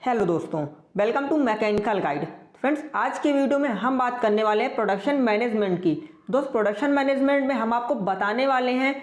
Hello दोस्तों, welcome to mechanical guide. Friends, आज की वीडियो में हम बात करने वाले हैं प्रोडक्शन मैनेजमेंट की। दोस्त, प्रोडक्शन मैनेजमेंट में हम आपको बताने वाले हैं,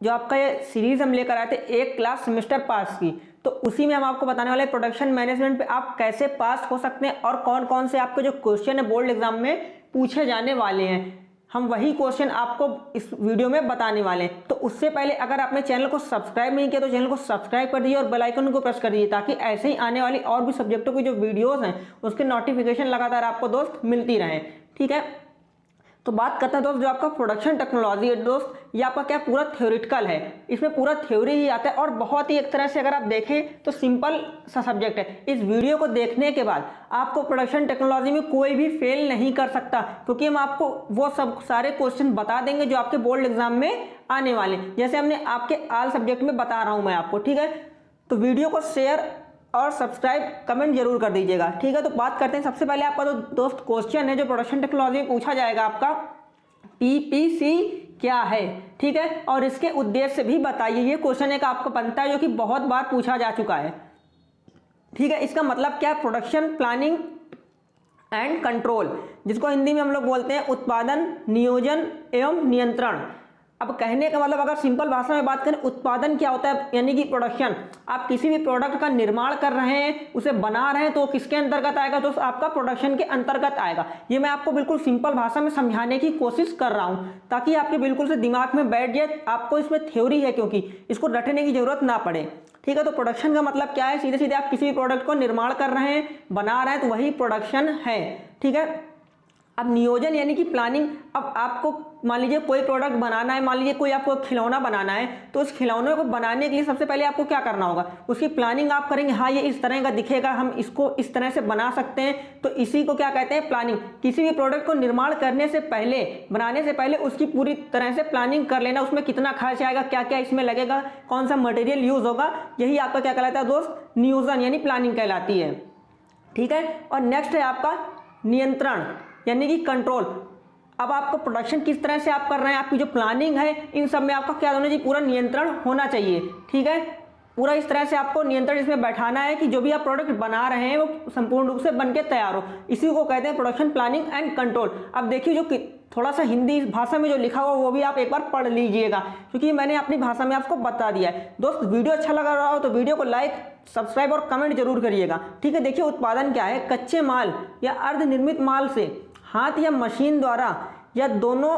जो आपका ये सीरीज़ हम लेकर आए थे एक क्लास सेमेस्टर पास की, तो उसी में हम आपको बताने वाले हैं प्रोडक्शन मैनेजमेंट पे आप कैसे पास हो सकते हैं और कौन कौन से आपके जो क्वेश्चन है बोर्ड एग्जाम में पूछे जाने वाले हैं, हम वही क्वेश्चन आपको इस वीडियो में बताने वाले हैं। तो उससे पहले अगर आपने चैनल को सब्सक्राइब नहीं किया तो चैनल को सब्सक्राइब कर दीजिए और बेल आइकन को प्रेस कर दीजिए, ताकि ऐसे ही आने वाली और भी सब्जेक्टों की जो वीडियोस हैं उसके नोटिफिकेशन लगातार आपको दोस्त मिलती रहें। ठीक है, तो बात करते हैं दोस्त, जो आपका प्रोडक्शन टेक्नोलॉजी है दोस्त, ये आपका क्या पूरा थ्योरेटिकल है, इसमें पूरा थ्योरी ही आता है और बहुत ही एक तरह से अगर आप देखें तो सिंपल सा सब्जेक्ट है। इस वीडियो को देखने के बाद आपको प्रोडक्शन टेक्नोलॉजी में कोई भी फेल नहीं कर सकता, क्योंकि हम आपको वो सब सारे क्वेश्चन बता देंगे जो आपके बोर्ड एग्जाम में आने वाले, जैसे हमने आपके आल सब्जेक्ट में बता रहा हूं मैं आपको। ठीक है, तो वीडियो को शेयर और सब्सक्राइब कमेंट जरूर कर दीजिएगा। ठीक है, तो बात करते हैं सबसे पहले आपका तो दोस्त क्वेश्चन है जो प्रोडक्शन टेक्नोलॉजी में पूछा जाएगा, आपका पीपीसी क्या है। ठीक है, और इसके उद्देश्य भी बताइए। ये क्वेश्चन एक आपको बनता है जो कि बहुत बार पूछा जा चुका है। ठीक है, इसका मतलब क्या है? प्रोडक्शन प्लानिंग एंड कंट्रोल, जिसको हिंदी में हम लोग बोलते हैं उत्पादन, नियोजन एवं नियंत्रण। अब कहने का मतलब अगर सिंपल भाषा में बात करें, उत्पादन क्या होता है, यानी कि प्रोडक्शन। आप किसी भी प्रोडक्ट का निर्माण कर रहे हैं, उसे बना रहे हैं, तो किसके अंतर्गत आएगा? तो आपका प्रोडक्शन के अंतर्गत आएगा। ये मैं आपको बिल्कुल सिंपल भाषा में समझाने की कोशिश कर रहा हूं, ताकि आपके बिल्कुल से दिमाग में बैठ जाए। आपको इसमें थ्योरी है, क्योंकि इसको रटने की जरूरत ना पड़े। ठीक है, तो प्रोडक्शन का मतलब क्या है? सीधे सीधे आप किसी भी प्रोडक्ट को निर्माण कर रहे हैं, बना रहे हैं, तो वही प्रोडक्शन है। ठीक है, अब नियोजन यानी कि प्लानिंग। अब आपको मान लीजिए कोई प्रोडक्ट बनाना है, मान लीजिए कोई आपको खिलौना बनाना है, तो उस खिलौने को बनाने के लिए सबसे पहले आपको क्या करना होगा? उसकी प्लानिंग आप करेंगे। हाँ, ये इस तरह का दिखेगा, हम इसको इस तरह से बना सकते हैं, तो इसी को क्या कहते हैं? प्लानिंग। किसी भी प्रोडक्ट को निर्माण करने से पहले, बनाने से पहले उसकी पूरी तरह से प्लानिंग कर लेना, उसमें कितना खर्च आएगा, क्या क्या इसमें लगेगा, कौन सा मटेरियल यूज होगा, यही आपका क्या कहलाता है दोस्त? नियोजन यानी प्लानिंग कहलाती है। ठीक है, और नेक्स्ट है आपका नियंत्रण यानी कि कंट्रोल। अब आपको प्रोडक्शन किस तरह से आप कर रहे हैं, आपकी जो प्लानिंग है, इन सब में आपका क्या होना चाहिए? पूरा नियंत्रण होना चाहिए। ठीक है, पूरा इस तरह से आपको नियंत्रण इसमें बैठाना है कि जो भी आप प्रोडक्ट बना रहे हैं वो संपूर्ण रूप से बन के तैयार हो। इसी को कहते हैं प्रोडक्शन प्लानिंग एंड कंट्रोल। अब देखिए, जो थोड़ा सा हिंदी भाषा में जो लिखा हुआ वो भी आप एक बार पढ़ लीजिएगा, क्योंकि मैंने अपनी भाषा में आपको बता दिया है। दोस्त, वीडियो अच्छा लगा रहा हो तो वीडियो को लाइक, सब्सक्राइब और कमेंट जरूर करिएगा। ठीक है, देखिए उत्पादन क्या है? कच्चे माल या अर्धनिर्मित माल से हाथ या मशीन द्वारा या दोनों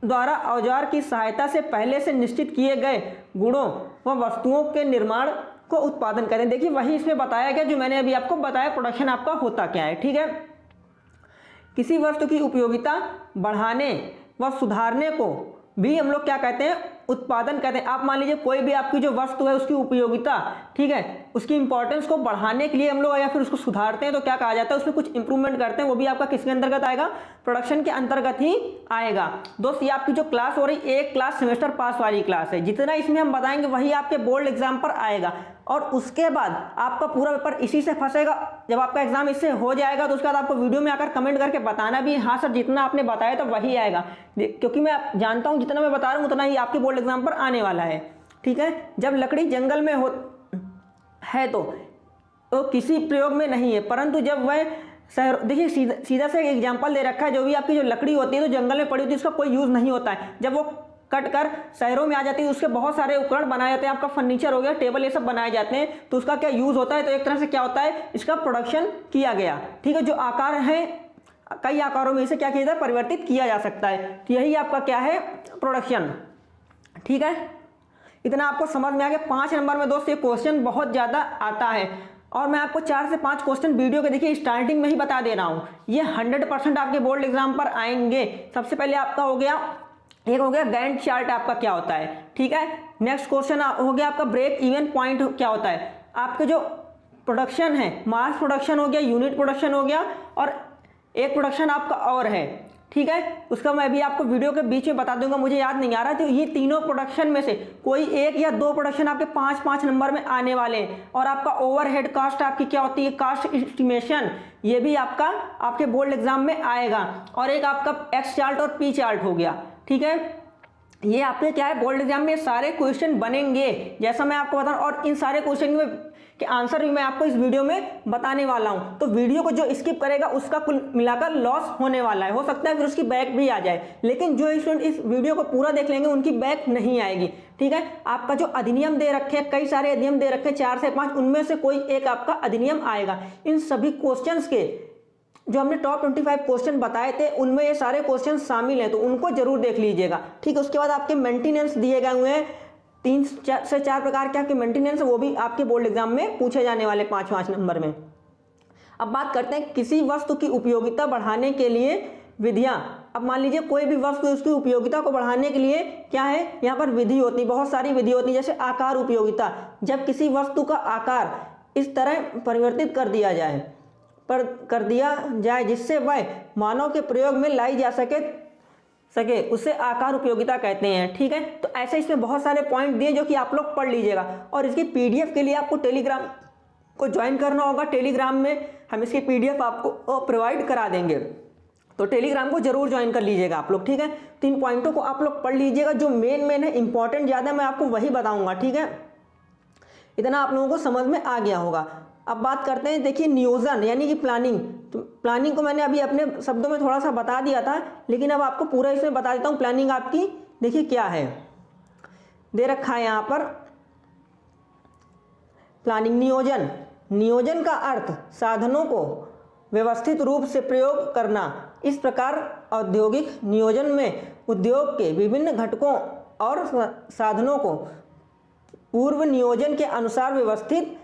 द्वारा औजार की सहायता से पहले से निश्चित किए गए गुणों व वस्तुओं के निर्माण को उत्पादन करें। देखिए, वही इसमें बताया गया जो मैंने अभी आपको बताया, प्रोडक्शन आपका होता क्या है। ठीक है, किसी वस्तु की उपयोगिता बढ़ाने व सुधारने को भी हम लोग क्या कहते हैं? उत्पादन कहते हैं। आप मान लीजिए कोई भी आपकी जो वस्तु है उसकी उपयोगिता, ठीक है, उसकी इंपॉर्टेंस को बढ़ाने के लिए हम लोग या फिर उसको सुधारते हैं, तो क्या कहा जाता है? उसमें कुछ इंप्रूवमेंट करते हैं, वो भी आपका किसके अंतर्गत आएगा? प्रोडक्शन के अंतर्गत ही आएगा। दोस्त, ये आपकी जो क्लास हो रही एक क्लास सेमेस्टर पास वाली क्लास है, जितना इसमें हम बताएंगे वही आपके बोर्ड एग्जाम पर आएगा, और उसके बाद आपका पूरा पेपर इसी से फंसेगा। जब आपका एग्जाम इससे हो जाएगा तो उसके बाद आपको वीडियो में आकर कमेंट करके बताना भी, हाँ सर जितना आपने बताया तो वही आएगा, क्योंकि मैं जानता हूं जितना मैं बता रहा हूं उतना ही आपके बोर्ड एग्जाम पर आने वाला है। ठीक है, जब लकड़ी जंगल में हो है तो किसी प्रयोग में नहीं है, परंतु जब वह शहर, देखिए सीधा से एक एग्जाम्पल दे रखा है, जो भी आपकी जो लकड़ी होती है तो जंगल में पड़ी होती है, उसका कोई यूज नहीं होता है, जब वो कट कर शहरों में आ जाती है उसके बहुत सारे उपकरण बनाए जाते हैं, आपका फर्नीचर हो गया, टेबल, ये सब बनाए जाते हैं, तो उसका क्या यूज होता है? तो एक तरह से क्या होता है? इसका प्रोडक्शन किया गया। ठीक है, जो आकार है, कई आकारों में इसे क्या किया जाए? परिवर्तित किया जा सकता है, तो यही आपका क्या है? प्रोडक्शन। ठीक है, इतना आपको समझ में आ गया। 5 नंबर में दोस्त ये क्वेश्चन बहुत ज्यादा आता है, और मैं आपको 4 से 5 क्वेश्चन वीडियो के देखिए स्टार्टिंग में ही बता दे रहा हूं, ये 100% आपके बोर्ड एग्जाम पर आएंगे। सबसे पहले आपका हो गया, एक हो गया गैंट चार्ट आपका क्या होता है। ठीक है, नेक्स्ट क्वेश्चन हो गया आपका ब्रेक इवन पॉइंट क्या होता है। आपके जो प्रोडक्शन है, मास प्रोडक्शन हो गया, यूनिट प्रोडक्शन हो गया, और एक प्रोडक्शन आपका और है। ठीक है, उसका मैं भी आपको वीडियो के बीच में बता दूंगा, मुझे याद नहीं आ रहा। तो ये तीनों प्रोडक्शन में से कोई एक या दो प्रोडक्शन आपके 5-5 नंबर में आने वाले हैं। और आपका ओवरहेड कास्ट आपकी क्या होती है? कास्ट एस्टिमेशन, ये भी आपका आपके बोर्ड एग्जाम में आएगा। और एक आपका एक्स चार्ट और पी चार्ट हो गया। ठीक है, ये आपके क्या है बोर्ड एग्जाम में सारे क्वेश्चन बनेंगे जैसा मैं आपको बताऊं, और इन सारे क्वेश्चन में के आंसर भी मैं आपको इस वीडियो में बताने वाला हूं। तो वीडियो को जो स्किप करेगा उसका कुल मिलाकर लॉस होने वाला है, हो सकता है फिर उसकी बैक भी आ जाए, लेकिन जो स्टूडेंट इस वीडियो को पूरा देख लेंगे उनकी बैक नहीं आएगी। ठीक है, आपका जो अधिनियम दे रखे हैं, कई सारे अधिनियम दे रखे हैं 4 से 5, उनमें से कोई एक आपका अधिनियम आएगा। इन सभी क्वेश्चन के जो हमने टॉप 25 क्वेश्चन बताए थे उनमें ये सारे क्वेश्चन शामिल हैं, तो उनको जरूर देख लीजिएगा। ठीक है, उसके बाद आपके मेंटेनेंस दिए गए हुए हैं 3 से 4 प्रकार के आपके मेंटेनेंस, वो भी आपके बोर्ड एग्जाम में पूछे जाने वाले 5 नंबर में। अब बात करते हैं किसी वस्तु की उपयोगिता बढ़ाने के लिए विधियां। अब मान लीजिए कोई भी वस्तु उसकी उपयोगिता को बढ़ाने के लिए क्या है, यहाँ पर विधि होती है, बहुत सारी विधि होती है। जैसे आकार उपयोगिता, जब किसी वस्तु का आकार इस तरह परिवर्तित कर दिया जाए जिससे वह मानव के प्रयोग में लाई जा सके उसे आकार उपयोगिता कहते हैं। ठीक है, तो ऐसे इसमें बहुत सारे पॉइंट दिए जो कि आप लोग पढ़ लीजिएगा, और इसकी पीडीएफ के लिए आपको टेलीग्राम को ज्वाइन करना होगा। टेलीग्राम में हम इसकी पीडीएफ आपको प्रोवाइड करा देंगे, तो टेलीग्राम को जरूर ज्वाइन कर लीजिएगा आप लोग। ठीक है, 3 पॉइंटों को आप लोग पढ़ लीजिएगा, जो मेन है इंपॉर्टेंट ज़्यादा मैं आपको वही बताऊँगा। ठीक है, इतना आप लोगों को समझ में आ गया होगा। अब बात करते हैं, देखिए नियोजन यानी कि प्लानिंग। तो प्लानिंग को मैंने अभी अपने शब्दों में थोड़ा सा बता दिया था, लेकिन अब आपको पूरा इसमें बता देता हूँ। प्लानिंग आपकी देखिए क्या है, दे रखा है यहाँ पर प्लानिंग। नियोजन का अर्थ साधनों को व्यवस्थित रूप से प्रयोग करना। इस प्रकार औद्योगिक नियोजन में उद्योग के विभिन्न घटकों और साधनों को पूर्व नियोजन के अनुसार व्यवस्थित,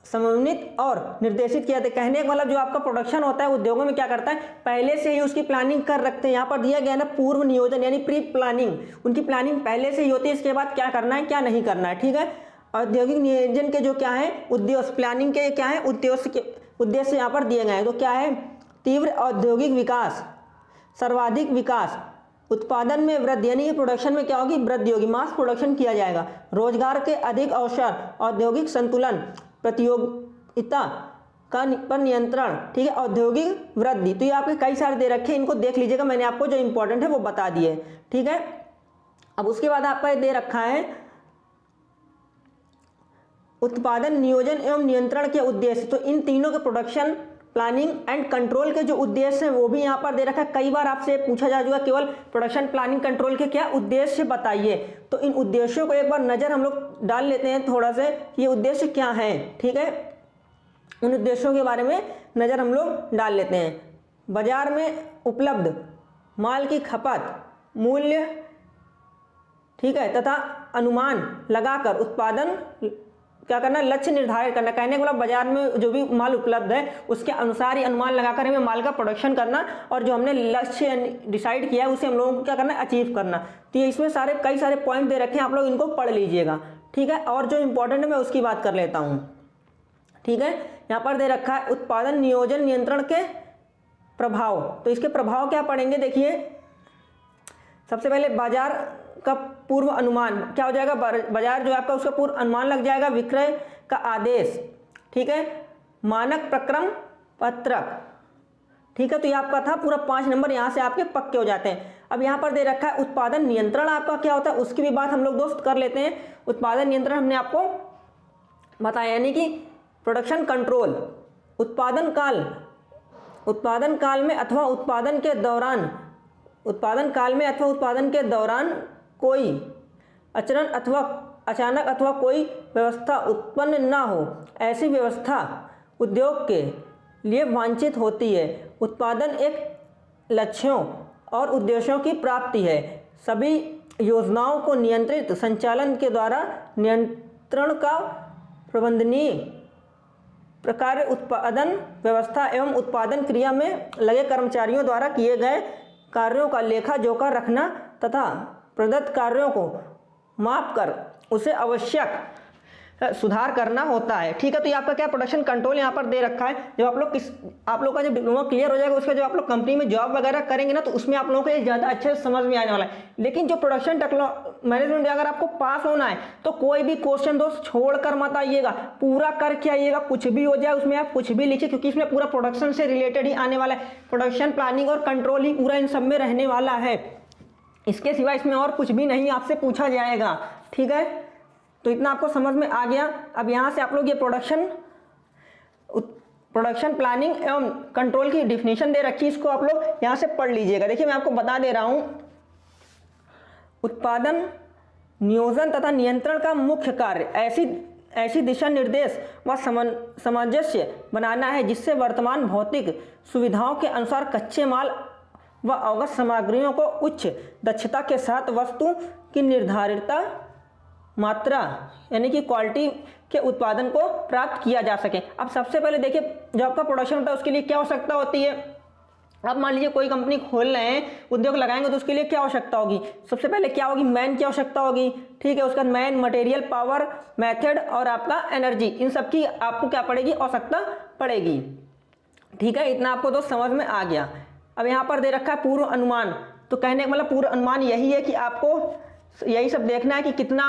समन्वित और निर्देशित किया जाता है। कहने का मतलब जो आपका प्रोडक्शन होता है उद्योगों में क्या करता है, पहले से ही उसकी प्लानिंग कर रखते हैं। यहाँ पर दिया गया ना पूर्व नियोजन यानी प्री प्लानिंग, उनकी प्लानिंग पहले से ही होती है, इसके बाद क्या करना है क्या नहीं करना है। ठीक है, औद्योगिक नियोजन के जो क्या है उद्देश्य, प्लानिंग के क्या है उद्देश्य यहाँ पर दिए गए हैं। तो क्या है, तीव्र औद्योगिक विकास, सर्वाधिक विकास, उत्पादन में वृद्धि यानी कि प्रोडक्शन में क्या होगी, वृद्धि होगी, मास प्रोडक्शन किया जाएगा, रोजगार के अधिक अवसर, औद्योगिक संतुलन, प्रतियोगिता पर नियंत्रण। ठीक है, औद्योगिक वृद्धि। तो ये आपके कई सारे दे रखे हैं, इनको देख लीजिएगा, मैंने आपको जो इंपॉर्टेंट है वो बता दिए। ठीक है, अब उसके बाद आपका ये दे रखा है उत्पादन, नियोजन एवं नियंत्रण के उद्देश्य। तो इन तीनों के प्रोडक्शन, प्लानिंग एंड कंट्रोल के जो उद्देश्य हैं वो भी यहाँ पर दे रखा है। कई बार आपसे पूछा जा चुका केवल प्रोडक्शन, प्लानिंग, कंट्रोल के क्या उद्देश्य बताइए, तो इन उद्देश्यों को एक बार नज़र हम लोग डाल लेते हैं थोड़ा से, ये उद्देश्य क्या है। ठीक है, उन उद्देश्यों के बारे में नज़र हम लोग डाल लेते हैं। बाजार में उपलब्ध माल की खपत, मूल्य, ठीक है, तथा अनुमान लगाकर उत्पादन क्या करना, लक्ष्य निर्धारित करना। कहने का मतलब बाजार में जो भी माल उपलब्ध है उसके अनुसार ही अनुमान लगाकर हमें माल का प्रोडक्शन करना, और जो हमने लक्ष्य डिसाइड किया है उसे हम लोगों को क्या करना है, अचीव करना। तो ये इसमें कई सारे पॉइंट दे रखे हैं, आप लोग इनको पढ़ लीजिएगा। ठीक है, और जो इंपॉर्टेंट है मैं उसकी बात कर लेता हूँ। ठीक है, यहाँ पर दे रखा है उत्पादन, नियोजन, नियंत्रण के प्रभाव। तो इसके प्रभाव क्या पड़ेंगे, देखिए सबसे पहले बाजार का पूर्व अनुमान क्या हो जाएगा, बाजार जो आपका उसका पूर्व अनुमान लग जाएगा। विक्रय का आदेश, ठीक है, मानक प्रक्रम पत्रक। ठीक है, तो ये आपका था पूरा 5 नंबर, यहाँ से आपके पक्के हो जाते हैं। अब यहाँ पर दे रखा है उत्पादन नियंत्रण आपका क्या होता है, उसकी भी बात हम लोग दोस्त कर लेते हैं। उत्पादन नियंत्रण हमने आपको बताया, यानी कि प्रोडक्शन कंट्रोल। उत्पादन काल में अथवा उत्पादन के दौरान कोई अचरण अथवा अचानक अथवा कोई व्यवस्था उत्पन्न न हो, ऐसी व्यवस्था उद्योग के लिए वांछित होती है। उत्पादन एक लक्ष्यों और उद्देश्यों की प्राप्ति है। सभी योजनाओं को नियंत्रित संचालन के द्वारा नियंत्रण का प्रबंधनीय प्रकार उत्पादन व्यवस्था एवं उत्पादन क्रिया में लगे कर्मचारियों द्वारा किए गए कार्यों का लेखा जोखा रखना तथा प्रदत्त कार्यों को माप कर उसे आवश्यक सुधार करना होता है। ठीक है, तो ये आपका क्या प्रोडक्शन कंट्रोल यहाँ पर दे रखा है। जब आप लोग का जब डिप्लोमा क्लियर हो जाएगा उसके जो आप लोग कंपनी में जॉब वगैरह करेंगे ना, तो उसमें आप लोगों को ज़्यादा अच्छे से समझ में आने वाला है। लेकिन जो प्रोडक्शन मैनेजमेंट अगर आपको पास होना है तो कोई भी क्वेश्चन दोस्त छोड़ कर मत आइएगा, पूरा करके आइएगा। कुछ भी हो जाए उसमें आप कुछ भी लिखिए, क्योंकि इसमें पूरा प्रोडक्शन से रिलेटेड ही आने वाला है। प्रोडक्शन, प्लानिंग और कंट्रोल ही पूरा इन सब में रहने वाला है। इसके सिवा इसमें और कुछ भी नहीं आपसे पूछा जाएगा। ठीक है, तो इतना आपको समझ में आ गया। अब यहाँ से आप लोग ये प्रोडक्शन प्लानिंग एवं कंट्रोल की डिफिनीशन दे रखी है, इसको आप लोग यहाँ से पढ़ लीजिएगा। देखिए मैं आपको बता दे रहा हूँ, उत्पादन नियोजन तथा नियंत्रण का मुख्य कार्य ऐसी दिशा निर्देश व सामंजस्य बनाना है जिससे वर्तमान भौतिक सुविधाओं के अनुसार कच्चे माल व अवगत सामग्रियों को उच्च दक्षता के साथ वस्तु की निर्धारित मात्रा यानी कि क्वालिटी के उत्पादन को प्राप्त किया जा सके। अब सबसे पहले देखिए, जो आपका प्रोडक्शन होता है उसके लिए क्या आवश्यकता होती है। अब मान लीजिए कोई कंपनी खोल रहे हैं, उद्योग लगाएंगे, तो उसके लिए क्या आवश्यकता होगी। सबसे पहले क्या होगी, मैन की आवश्यकता होगी। ठीक है, उसका मैन, मटेरियल, पावर, मेथड और आपका एनर्जी, इन सब की आपको क्या पड़ेगी, आवश्यकता पड़ेगी। ठीक है, इतना आपको तो समझ में आ गया। अब यहाँ पर दे रखा है पूर्व अनुमान। तो कहने का मतलब पूर्व अनुमान यही है कि आपको यही सब देखना है कि कितना,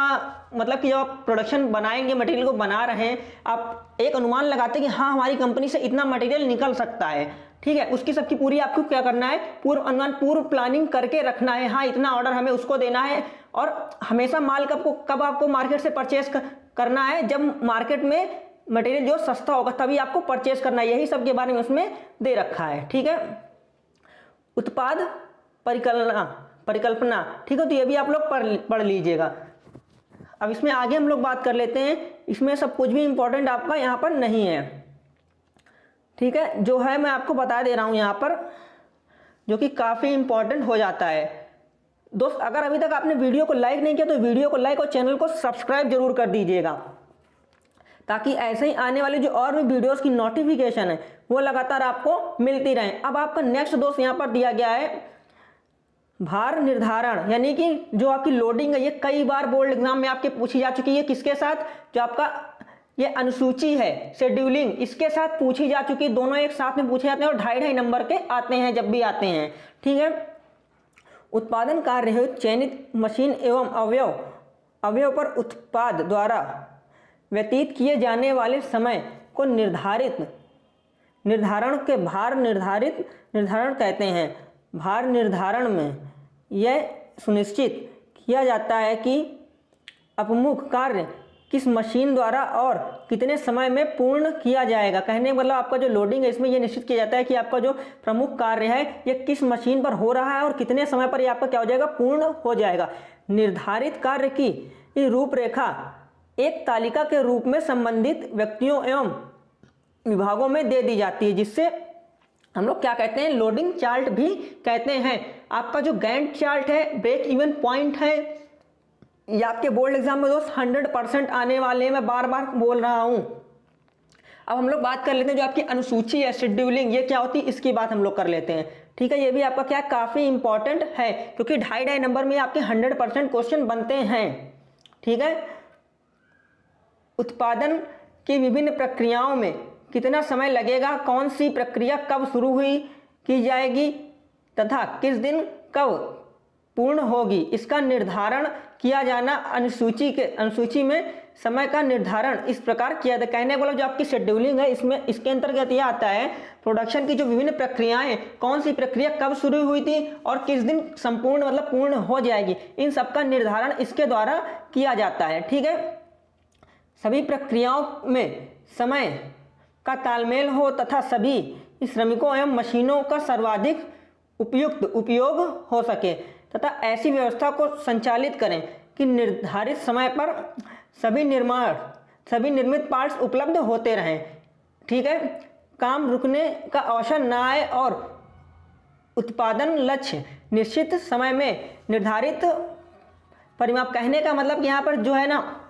मतलब कि जब आप प्रोडक्शन बनाएंगे, मटेरियल को बना रहे हैं, आप एक अनुमान लगाते हैं कि हाँ हमारी कंपनी से इतना मटेरियल निकल सकता है। ठीक है, उसकी सबकी पूरी आपको क्या करना है, पूर्व अनुमान, पूर्व प्लानिंग करके रखना है। हाँ इतना ऑर्डर हमें उसको देना है, और हमेशा माल कब आपको मार्केट से परचेस करना है, जब मार्केट में मटेरियल जो सस्ता होगा तभी आपको परचेस करना है। यही सब के बारे में उसमें दे रखा है। ठीक है, उत्पाद परिकल्पना। ठीक है, तो ये भी आप लोग पढ़ लीजिएगा। अब इसमें आगे हम लोग बात कर लेते हैं। इसमें सब कुछ भी इंपॉर्टेंट आपका यहाँ पर नहीं है। ठीक है, जो है मैं आपको बता दे रहा हूँ यहाँ पर, जो कि काफ़ी इंपॉर्टेंट हो जाता है। दोस्त अगर अभी तक आपने वीडियो को लाइक नहीं किया तो वीडियो को लाइक और चैनल को सब्सक्राइब जरूर कर दीजिएगा, ताकि ऐसे ही आने वाली जो और भी वीडियोस की नोटिफिकेशन है वो लगातार आपको मिलती रहे। अब आपका नेक्स्ट दोस्त यहाँ पर दिया गया है भार निर्धारण, यानी कि जो आपकी लोडिंग है, ये कई बार बोर्ड एग्जाम में आपके पूछी जा चुकी है। किसके साथ, जो आपका ये अनुसूची है, शेड्यूलिंग, इसके साथ पूछी जा चुकी है। दोनों एक साथ में पूछे जाते हैं और 2.5 नंबर के आते हैं जब भी आते हैं। ठीक है, उत्पादन कार्य हेतु चयनित मशीन एवं अवयव पर उत्पाद द्वारा व्यतीत किए जाने वाले समय को निर्धारण के भार निर्धारण कहते हैं। भार निर्धारण में यह सुनिश्चित किया जाता है कि अपमुख कार्य किस मशीन द्वारा और कितने समय में पूर्ण किया जाएगा। कहने का मतलब आपका जो लोडिंग है इसमें यह निश्चित किया जाता है कि आपका जो प्रमुख कार्य है ये किस मशीन पर हो रहा है और कितने समय पर ये आपका क्या हो जाएगा, पूर्ण हो जाएगा। निर्धारित कार्य की रूपरेखा एक तालिका के रूप में संबंधित व्यक्तियों एवं विभागों में दे दी जाती है, जिससे हम लोग क्या कहते हैं, लोडिंग चार्ट भी कहते हैं। आपका जो गैंट चार्ट है, ब्रेक इवन पॉइंट है, ये आपके बोर्ड एग्जाम में दोस्त 100% आने वाले हैं, मैं बार बार बोल रहा हूं। अब हम लोग बात कर लेते हैं जो आपकी अनुसूची है, शेड्यूलिंग, ये क्या होती है, इसकी बात हम लोग कर लेते हैं। ठीक है, ये भी आपका क्या काफ़ी इंपॉर्टेंट है, क्योंकि 2.5 नंबर में आपके 100% क्वेश्चन बनते हैं। ठीक है, उत्पादन की विभिन्न प्रक्रियाओं में कितना समय लगेगा, कौन सी प्रक्रिया कब शुरू की जाएगी तथा किस दिन कब पूर्ण होगी, इसका निर्धारण किया जाना। अनुसूची में समय का निर्धारण इस प्रकार किया जाता है। कहने वाला जो आपकी शेड्यूलिंग है, इसमें इसके अंतर्गत यह आता है प्रोडक्शन की जो विभिन्न प्रक्रियाएं, कौन सी प्रक्रिया कब शुरू हुई थी और किस दिन संपूर्ण मतलब पूर्ण हो जाएगी, इन सब का निर्धारण इसके द्वारा किया जाता है। ठीक है, सभी प्रक्रियाओं में समय का तालमेल हो तथा सभी श्रमिकों एवं मशीनों का सर्वाधिक उपयुक्त उपयोग हो सके तथा ऐसी व्यवस्था को संचालित करें कि निर्धारित समय पर सभी निर्मित पार्ट्स उपलब्ध होते रहें। ठीक है, काम रुकने का अवसर न आए और उत्पादन लक्ष्य निश्चित समय में निर्धारित परिमाप। कहने का मतलब कि यहाँ पर जो है ना,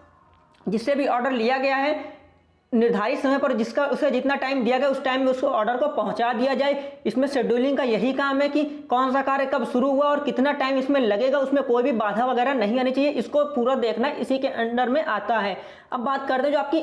जिससे भी ऑर्डर लिया गया है निर्धारित समय पर, उसे जितना टाइम दिया गया उस टाइम में उसको ऑर्डर को पहुंचा दिया जाए। इसमें शेड्यूलिंग का यही काम है कि कौन सा कार्य कब शुरू हुआ और कितना टाइम इसमें लगेगा, उसमें कोई भी बाधा वगैरह नहीं आनी चाहिए, इसको पूरा देखना इसी के अंडर में आता है। अब बात करते हैं जो आपकी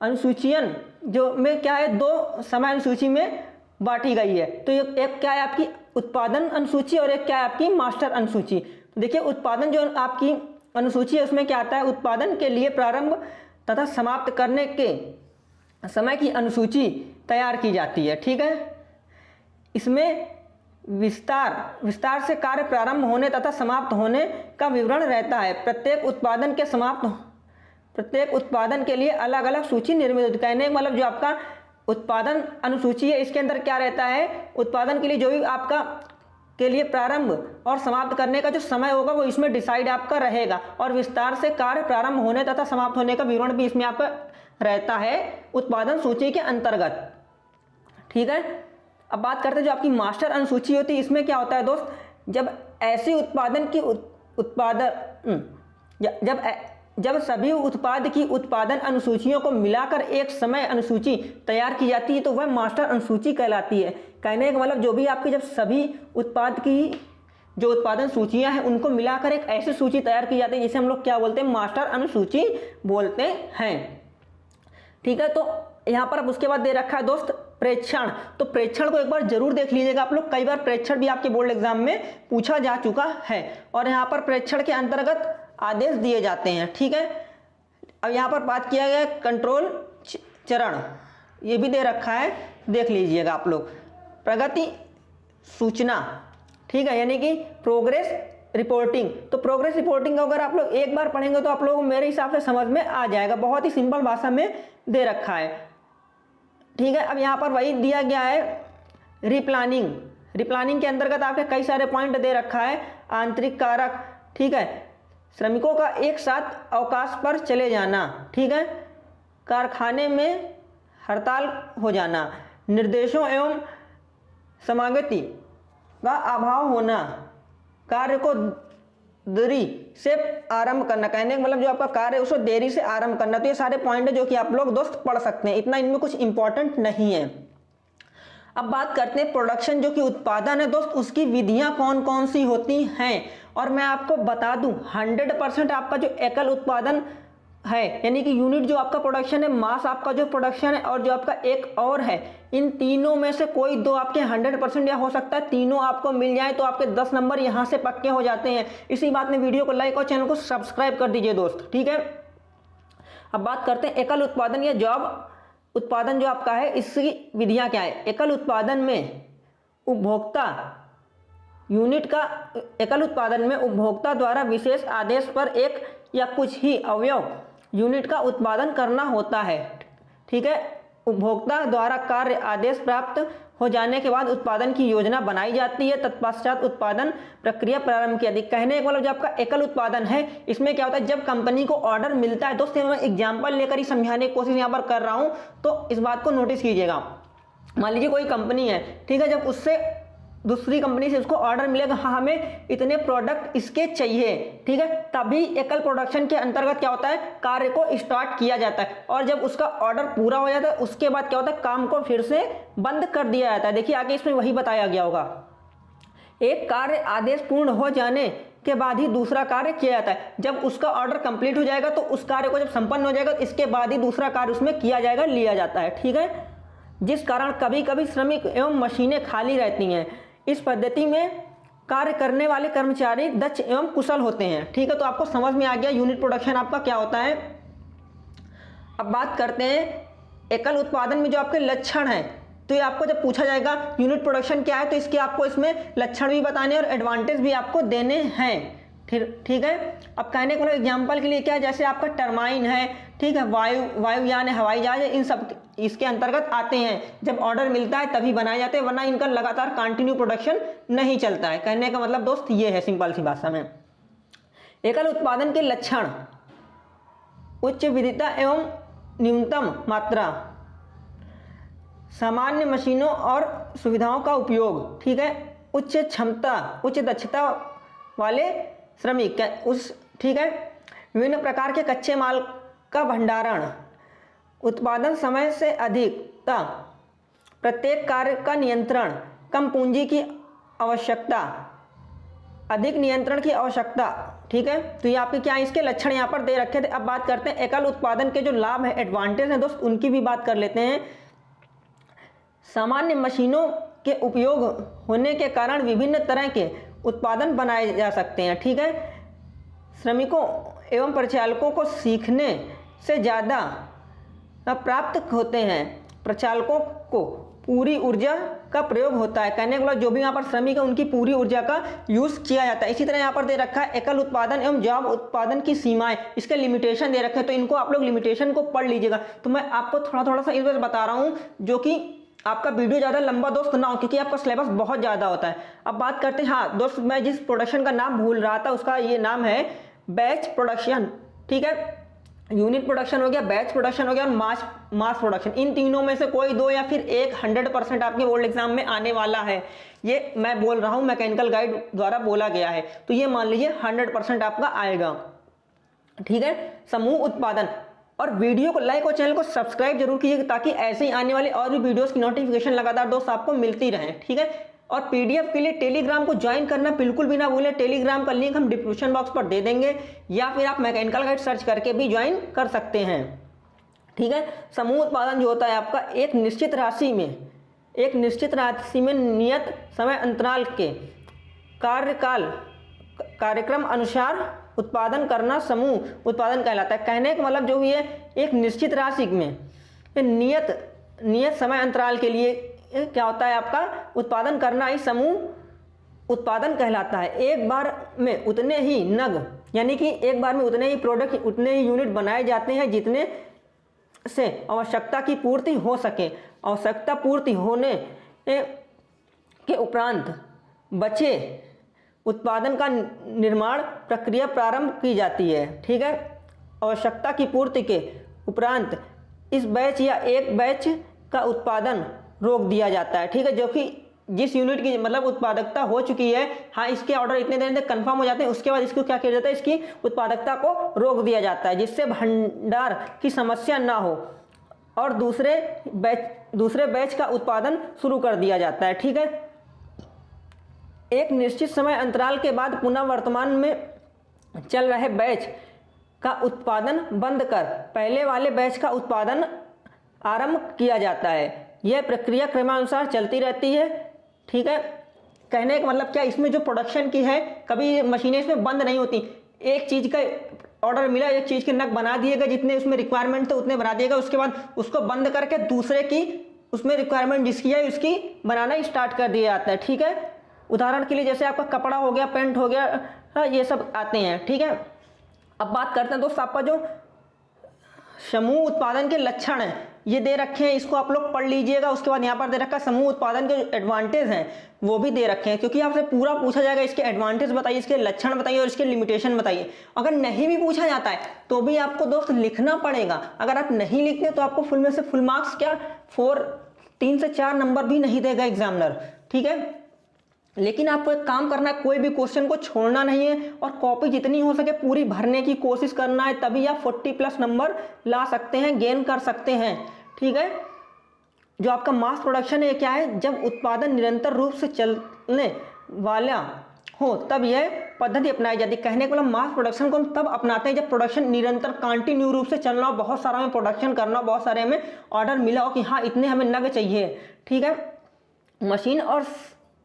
अनुसूचियन जो में क्या है, 2 समय अनुसूची में बांटी गई है। तो एक क्या है आपकी उत्पादन अनुसूची और एक क्या है आपकी मास्टर अनुसूची। तो देखिए, उत्पादन जो आपकी अनुसूची है उसमें क्या आता है, उत्पादन के लिए प्रारंभ तथा समाप्त करने के समय की अनुसूची तैयार की जाती है। ठीक है, इसमें विस्तार से कार्य प्रारंभ होने तथा समाप्त होने का विवरण रहता है। प्रत्येक उत्पादन के लिए अलग अलग सूची निर्मित होती है। कहने का मतलब जो आपका उत्पादन अनुसूची है इसके अंदर क्या रहता है, उत्पादन के लिए जो भी आपका के लिए प्रारंभ और समाप्त करने का जो समय होगा वो इसमें डिसाइड आपका रहेगा, और विस्तार से कार्य प्रारंभ होने तथा समाप्त होने का विवरण भी इसमें आपका रहता है उत्पादन सूची के अंतर्गत। ठीक है, अब बात करते हैं जो आपकी मास्टर अनुसूची होती है। इसमें क्या होता है दोस्त, जब ऐसी जब सभी उत्पाद की उत्पादन अनुसूचियों को मिलाकर एक समय अनुसूची तैयार की जाती है तो वह मास्टर अनुसूची कहलाती है। कहने का मतलब जो भी आपकी जब सभी उत्पाद की जो उत्पादन सूचियां हैं उनको मिलाकर एक ऐसी सूची तैयार की जाती है जिसे हम लोग क्या बोलते हैं, मास्टर अनुसूची बोलते हैं। ठीक है, तो यहाँ पर अब उसके बाद दे रखा है दोस्त प्रेक्षण। तो प्रेक्षण को एक बार जरूर देख लीजिएगा आप लोग, कई बार प्रेक्षण भी आपके बोर्ड एग्जाम में पूछा जा चुका है, और यहाँ पर प्रेक्षण के अंतर्गत आदेश दिए जाते हैं। ठीक है, अब यहाँ पर बात किया गया कंट्रोल चरण, ये भी दे रखा है, देख लीजिएगा आप लोग। प्रगति सूचना, ठीक है, यानी कि प्रोग्रेस रिपोर्टिंग। तो प्रोग्रेस रिपोर्टिंग अगर आप लोग एक बार पढ़ेंगे तो आप लोगों को मेरे हिसाब से समझ में आ जाएगा, बहुत ही सिंपल भाषा में दे रखा है। ठीक है, अब यहाँ पर वही दिया गया है रिप्लानिंग। रिप्लानिंग के अंतर्गत आपके कई सारे पॉइंट दे रखा है। आंतरिक कारक, ठीक है, श्रमिकों का एक साथ अवकाश पर चले जाना, ठीक है, कारखाने में हड़ताल हो जाना, निर्देशों एवं समागति का अभाव होना, कार्य को देरी से आरंभ करना। कहने का मतलब जो आपका कार्य है उसको देरी से आरंभ करना। तो ये सारे पॉइंट है जो कि आप लोग दोस्त पढ़ सकते हैं, इतना इनमें कुछ इंपॉर्टेंट नहीं है। अब बात करते हैं प्रोडक्शन, जो कि उत्पादन है दोस्त, उसकी विधियां कौन कौन सी होती हैं। और मैं आपको बता दूं 100% आपका जो एकल उत्पादन है, यानी कि यूनिट जो आपका प्रोडक्शन है, मास आपका जो प्रोडक्शन है, और जो आपका एक और है, इन तीनों में से कोई दो आपके 100% या हो सकता है तीनों आपको मिल जाए तो आपके 10 नंबर यहाँ से पक्के हो जाते हैं। इसी बात में वीडियो को लाइक और चैनल को सब्सक्राइब कर दीजिए दोस्त। ठीक है, अब बात करते हैं एकल उत्पादन या जॉब उत्पादन जो आपका है, इसकी विधियां क्या है। एकल उत्पादन में उपभोक्ता यूनिट का एकल उत्पादन में उपभोक्ता द्वारा विशेष आदेश पर एक या कुछ ही अवयव यूनिट का उत्पादन करना होता है। ठीक है, उपभोक्ता द्वारा कार्य आदेश प्राप्त हो जाने के बाद उत्पादन की योजना बनाई जाती है, तत्पश्चात उत्पादन प्रक्रिया प्रारंभ की जाती है। कहने का मतलब जो आपका एकल उत्पादन है इसमें क्या होता है, जब कंपनी को ऑर्डर मिलता है, दोस्तों मैं एग्जांपल लेकर ही समझाने की कोशिश यहाँ पर कर रहा हूँ, तो इस बात को नोटिस कीजिएगा। मान लीजिए कोई कंपनी है, ठीक है, जब उससे दूसरी कंपनी से उसको ऑर्डर मिलेगा, हाँ हमें इतने प्रोडक्ट इसके चाहिए, ठीक है, तभी एकल प्रोडक्शन के अंतर्गत क्या होता है, कार्य को स्टार्ट किया जाता है। और जब उसका ऑर्डर पूरा हो जाता है उसके बाद क्या होता है, काम को फिर से बंद कर दिया जाता है। देखिए आगे इसमें वही बताया गया होगा, एक कार्य आदेश पूर्ण हो जाने के बाद ही दूसरा कार्य किया जाता है। जब उसका ऑर्डर कंप्लीट हो जाएगा तो उस कार्य को जब संपन्न हो जाएगा इसके बाद ही दूसरा कार्य उसमें किया जाएगा, लिया जाता है। ठीक है, जिस कारण कभी कभी श्रमिक एवं मशीनें खाली रहती हैं। इस पद्धति में कार्य करने वाले कर्मचारी दक्ष एवं कुशल होते हैं। ठीक है, तो आपको समझ में आ गया यूनिट प्रोडक्शन आपका क्या होता है। अब बात करते हैं एकल उत्पादन में जो आपके लक्षण हैं, तो ये आपको जब पूछा जाएगा यूनिट प्रोडक्शन क्या है तो इसके आपको इसमें लक्षण भी बताने और एडवांटेज भी आपको देने हैं। ठीक है, अब कहने को एग्जाम्पल के लिए क्या है, जैसे आपका टरबाइन है, ठीक है, वायुयान है, हवाई जहाज है, इन सब इसके अंतर्गत आते हैं। जब ऑर्डर मिलता है तभी बनाए जाते हैं, वरना इनका लगातार कंटिन्यू प्रोडक्शन नहीं चलता है। कहने का मतलब दोस्त ये है सिंपल सी भाषा में। एकल उत्पादन के लक्षण, उच्च विविधता एवं न्यूनतम मात्रा, सामान्य मशीनों और सुविधाओं का उपयोग, ठीक है, उच्च क्षमता उच्च दक्षता वाले श्रमिक ठीक है, विभिन्न प्रकार के कच्चे माल का भंडारण, उत्पादन समय से अधिकता, प्रत्येक कार्य का नियंत्रण, कम पूंजी की आवश्यकता, अधिक नियंत्रण की आवश्यकता। ठीक है, तो ये आपके क्या इसके लक्षण यहाँ पर दे रखे थे। अब बात करते हैं एकल उत्पादन के जो लाभ है, एडवांटेज हैं दोस्त, उनकी भी बात कर लेते हैं। सामान्य मशीनों के उपयोग होने के कारण विभिन्न तरह के उत्पादन बनाए जा सकते हैं। ठीक है, श्रमिकों एवं परिचालकों को सीखने से ज़्यादा प्राप्त होते हैं। परिचालकों को पूरी ऊर्जा का प्रयोग होता है। कहने का मतलब जो भी यहाँ पर श्रमिक है उनकी पूरी ऊर्जा का यूज़ किया जाता है। इसी तरह यहाँ पर दे रखा है एकल उत्पादन एवं जॉब उत्पादन की सीमाएं, इसके लिमिटेशन दे रखे हैं, तो इनको आप लोग लिमिटेशन को पढ़ लीजिएगा। तो मैं आपको थोड़ा सा इस बार बता रहा हूँ जो कि आपका वीडियो ज़्यादा लंबा दोस्त ना हो, क्योंकि आपका सिलेबस बहुत ज़्यादा होता है। अब बात करते हैं, हाँ दोस्त मैं जिस प्रोडक्शन का नाम भूल रहा था उसका ये नाम है बैच प्रोडक्शन, ठीक है। यूनिट प्रोडक्शन हो गया, बैच प्रोडक्शन हो गया और मास प्रोडक्शन। इन तीनों में से कोई दो या फिर एक 100% आपके बोर्ड एग्जाम में आने वाला है। ये मैं बोल रहा हूँ, मैकेनिकल गाइड द्वारा बोला गया है, तो ये मान लीजिए 100% आपका आएगा, ठीक है। समूह उत्पादन। और वीडियो को लाइक और चैनल को सब्सक्राइब जरूर कीजिएगा ताकि ऐसे ही आने वाले और भी वीडियोस की नोटिफिकेशन लगातार दोस्त आपको मिलती रहे, ठीक है। और पीडीएफ के लिए टेलीग्राम को ज्वाइन करना बिल्कुल भी ना भूलें। टेलीग्राम का लिंक हम डिस्क्रिप्शन बॉक्स पर दे देंगे या फिर आप मैकेनिकल गाइड सर्च करके भी ज्वाइन कर सकते हैं, ठीक है। समूह उत्पादन जो होता है आपका एक निश्चित राशि में नियत समय अंतराल के कार्यक्रम अनुसार उत्पादन करना समूह उत्पादन कहलाता है। कहने का मतलब जो भी है एक निश्चित राशि में नियत समय अंतराल के लिए क्या होता है आपका उत्पादन करना ही समूह उत्पादन कहलाता है। एक बार में उतने ही नग, यानी कि एक बार में उतने ही प्रोडक्ट, उतने ही यूनिट बनाए जाते हैं जितने से आवश्यकता की पूर्ति हो सके। आवश्यकता पूर्ति होने के उपरांत बचे उत्पादन का निर्माण प्रक्रिया प्रारंभ की जाती है, ठीक है। आवश्यकता की पूर्ति के उपरांत इस बैच या एक बैच का उत्पादन रोक दिया जाता है, ठीक है। जो कि जिस यूनिट की मतलब उत्पादकता हो चुकी है, हाँ इसके ऑर्डर इतने देर में कंफर्म हो जाते हैं, उसके बाद इसको क्या किया जाता है, इसकी उत्पादकता को रोक दिया जाता है जिससे भंडार की समस्या ना हो और दूसरे बैच का उत्पादन शुरू कर दिया जाता है, ठीक है। एक निश्चित समय अंतराल के बाद पुनः वर्तमान में चल रहे बैच का उत्पादन बंद कर पहले वाले बैच का उत्पादन आरंभ किया जाता है। यह प्रक्रिया क्रमानुसार चलती रहती है, ठीक है। कहने का मतलब क्या, इसमें जो प्रोडक्शन की है कभी मशीनें इसमें बंद नहीं होती। एक चीज़ का ऑर्डर मिला, एक चीज़ के नग बना दिएगा, जितने उसमें रिक्वायरमेंट थे उतने बना दिएगा, उसके बाद उसको बंद करके दूसरे की उसमें रिक्वायरमेंट जिसकी है उसकी बनाना स्टार्ट कर दिया जाता है, ठीक है। उदाहरण के लिए जैसे आपका कपड़ा हो गया, पेंट हो गया, ये सब आते हैं, ठीक है। अब बात करते हैं दोस्त आपका जो समूह उत्पादन के लक्षण हैं, ये दे रखे हैं, इसको आप लोग पढ़ लीजिएगा। उसके बाद यहाँ पर दे रखा है समूह उत्पादन के जो एडवांटेज हैं वो भी दे रखे हैं, क्योंकि आपसे पूरा पूछा जाएगा इसके एडवांटेज बताइए, इसके लक्षण बताइए और इसके लिमिटेशन बताइए। अगर नहीं भी पूछा जाता है तो भी आपको दोस्त लिखना पड़ेगा। अगर आप नहीं लिखते तो आपको फुल में से फुल मार्क्स क्या 3 से 4 नंबर भी नहीं देगा एग्जामिनर, ठीक है। लेकिन आपको एक काम करना है, कोई भी क्वेश्चन को छोड़ना नहीं है और कॉपी जितनी हो सके पूरी भरने की कोशिश करना है, तभी आप 40+ नंबर ला सकते हैं, गेन कर सकते हैं, ठीक है। जो आपका मास प्रोडक्शन है क्या है, जब उत्पादन निरंतर रूप से चलने वाला हो तब यह पद्धति अपनाई जाती है। कहने का मतलब मास प्रोडक्शन को हम तब अपनाते हैं जब प्रोडक्शन निरंतर कंटिन्यू रूप से चलना हो, बहुत सारा हमें प्रोडक्शन करना हो, बहुत सारे हमें ऑर्डर मिला हो कि हाँ इतने हमें नग चाहिए, ठीक है।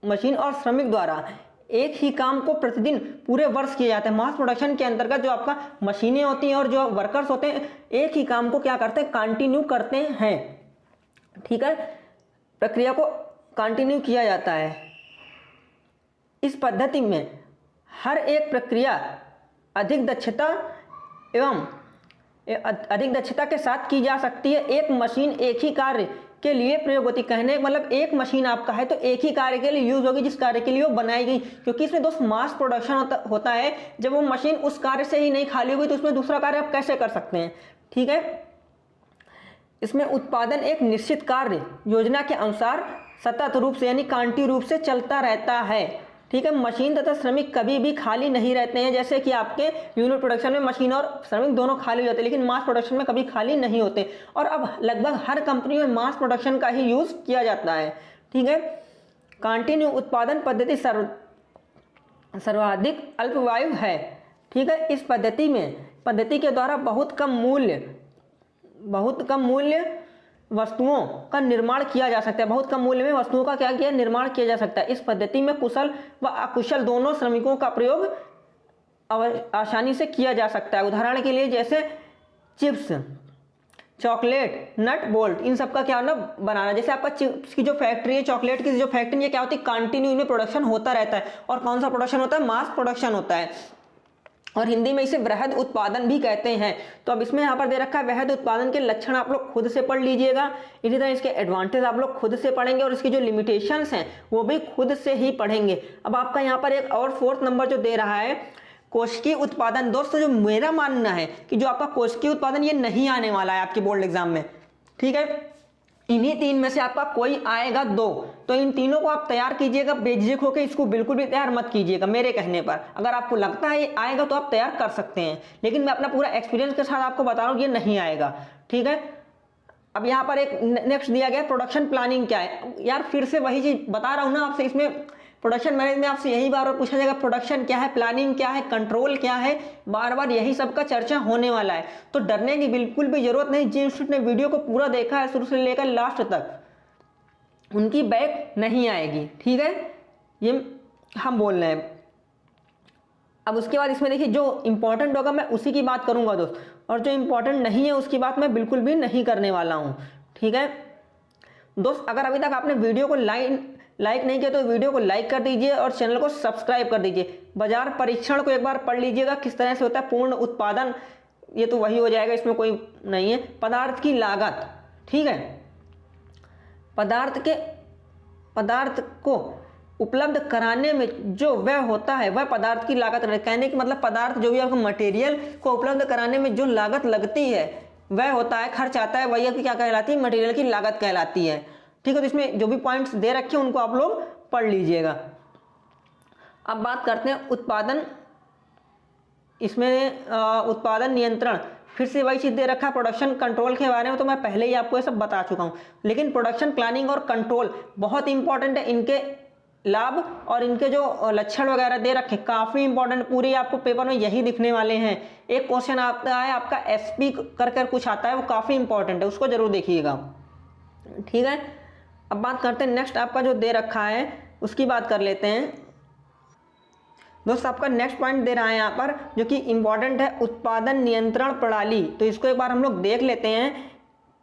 मशीन और श्रमिक द्वारा एक ही काम को प्रतिदिन पूरे वर्ष किया जाता है। मास प्रोडक्शन के अंतर्गत जो आपका मशीनें होती हैं और जो वर्कर्स होते हैं एक ही काम को क्या करते हैं, कंटिन्यू करते हैं, ठीक है। प्रक्रिया को कंटिन्यू किया जाता है। इस पद्धति में हर एक प्रक्रिया अधिक दक्षता के साथ की जा सकती है। एक मशीन एक ही कार्य के लिए प्रयोग होती है। कहने का मतलब एक मशीन आपका है तो एक ही कार्य के लिए यूज होगी जिस कार्य के लिए वो बनाई गई, क्योंकि इसमें दोस्त मास प्रोडक्शन होता है। जब वो मशीन उस कार्य से ही नहीं खाली होगी तो उसमें दूसरा कार्य आप कैसे कर सकते हैं, ठीक है। इसमें उत्पादन एक निश्चित कार्य योजना के अनुसार सतत रूप से यानी कंटिन्यू रूप से चलता रहता है, ठीक है। मशीन तथा श्रमिक कभी भी खाली नहीं रहते हैं, जैसे कि आपके यूनिट प्रोडक्शन में मशीन और श्रमिक दोनों खाली हो जाते हैं, लेकिन मास प्रोडक्शन में कभी खाली नहीं होते। और अब लगभग हर कंपनी में मास प्रोडक्शन का ही यूज़ किया जाता है, ठीक है। कंटिन्यू उत्पादन पद्धति सर्वाधिक अल्पवायु है, ठीक है। इस पद्धति के द्वारा बहुत कम मूल्य वस्तुओं का निर्माण किया जा सकता है। बहुत कम मूल्य में वस्तुओं का क्या किया निर्माण किया जा सकता है। इस पद्धति में कुशल व अकुशल दोनों श्रमिकों का प्रयोग आसानी से किया जा सकता है। उदाहरण के लिए जैसे चॉकलेट, नट, बोल्ट, इन सब का क्या होना बनाना। जैसे आपका चिप्स की जो फैक्ट्री है, चॉकलेट की जो फैक्ट्री है, क्या होती है कंटिन्यू इनमें प्रोडक्शन होता रहता है। और कौन सा प्रोडक्शन होता है, मास प्रोडक्शन होता है, और हिंदी में इसे वृहद उत्पादन भी कहते हैं। तो अब इसमें यहाँ पर दे रखा है वृहद उत्पादन के लक्षण आप लोग खुद से पढ़ लीजिएगा। इसी तरह इसके एडवांटेज आप लोग खुद से पढ़ेंगे और इसकी जो लिमिटेशंस हैं वो भी खुद से ही पढ़ेंगे। अब आपका यहाँ पर एक और 4th नंबर जो दे रहा है कोशिकीय उत्पादन। दोस्तों जो मेरा मानना है कि जो आपका कोशिकीय उत्पादन ये नहीं आने वाला है आपके बोर्ड एग्जाम में, ठीक है। इन्हीं 3 में से आपका कोई आएगा 2, तो इन तीनों को आप तैयार कीजिएगा, बेझिझक होकर इसको बिल्कुल भी तैयार मत कीजिएगा मेरे कहने पर। अगर आपको लगता है ये आएगा तो आप तैयार कर सकते हैं, लेकिन मैं अपना पूरा एक्सपीरियंस के साथ आपको बता रहा हूँ ये नहीं आएगा, ठीक है। अब यहाँ पर एक नेक्स्ट दिया गया प्रोडक्शन प्लानिंग क्या है। यार फिर से वही चीज बता रहा हूँ ना आपसे, इसमें प्रोडक्शन मैनेजमेंट में आपसे यही बार बार पूछा जाएगा प्रोडक्शन क्या है, प्लानिंग क्या है, कंट्रोल क्या है, बार बार यही सब का चर्चा होने वाला है। तो डरने की बिल्कुल भी जरूरत नहीं। जिन स्टूडेंट ने वीडियो को पूरा देखा है शुरू से लेकर लास्ट तक, उनकी बैक नहीं आएगी, ठीक है, ये हम बोल रहे हैं। अब उसके बाद इसमें देखिए जो इंपॉर्टेंट होगा मैं उसी की बात करूंगा दोस्त, और जो इंपॉर्टेंट नहीं है उसकी बात मैं बिल्कुल भी नहीं करने वाला हूं, ठीक है दोस्त। अगर अभी तक आपने वीडियो को लाइक नहीं किया तो वीडियो को लाइक कर दीजिए और चैनल को सब्सक्राइब कर दीजिए। बाजार परीक्षण को एक बार पढ़ लीजिएगा किस तरह से होता है। पूर्ण उत्पादन ये तो वही हो जाएगा, इसमें कोई नहीं है। पदार्थ की लागत, ठीक है, पदार्थ को उपलब्ध कराने में जो व्यय होता है वह पदार्थ की लागत। कहने की मतलब पदार्थ जो भी आपको मटेरियल को उपलब्ध कराने में जो लागत लगती है वह होता है, खर्च आता है, वही आपकी क्या कहलाती है, मटेरियल की लागत कहलाती है, ठीक है। तो इसमें जो भी पॉइंट्स दे रखे हैं उनको आप लोग पढ़ लीजिएगा। अब बात करते हैं उत्पादन, इसमें उत्पादन नियंत्रण, फिर से वही चीज दे रखा है प्रोडक्शन कंट्रोल के बारे में, तो मैं पहले ही आपको ये सब बता चुका हूं। लेकिन प्रोडक्शन प्लानिंग और कंट्रोल बहुत इंपॉर्टेंट है। इनके लाभ और इनके जो लक्षण वगैरह दे रखे काफी इंपॉर्टेंट, पूरी आपको पेपर में यही दिखने वाले हैं। एक क्वेश्चन आता है आपका एसपी कर कुछ आता है, वो काफी इंपॉर्टेंट है, उसको जरूर देखिएगा, ठीक है। अब बात करते हैं नेक्स्ट आपका जो दे रखा है उसकी बात कर लेते हैं दोस्त। आपका नेक्स्ट पॉइंट दे रहा है यहाँ पर जो कि इंपॉर्टेंट है, उत्पादन नियंत्रण प्रणाली। तो इसको एक बार हम लोग देख लेते हैं।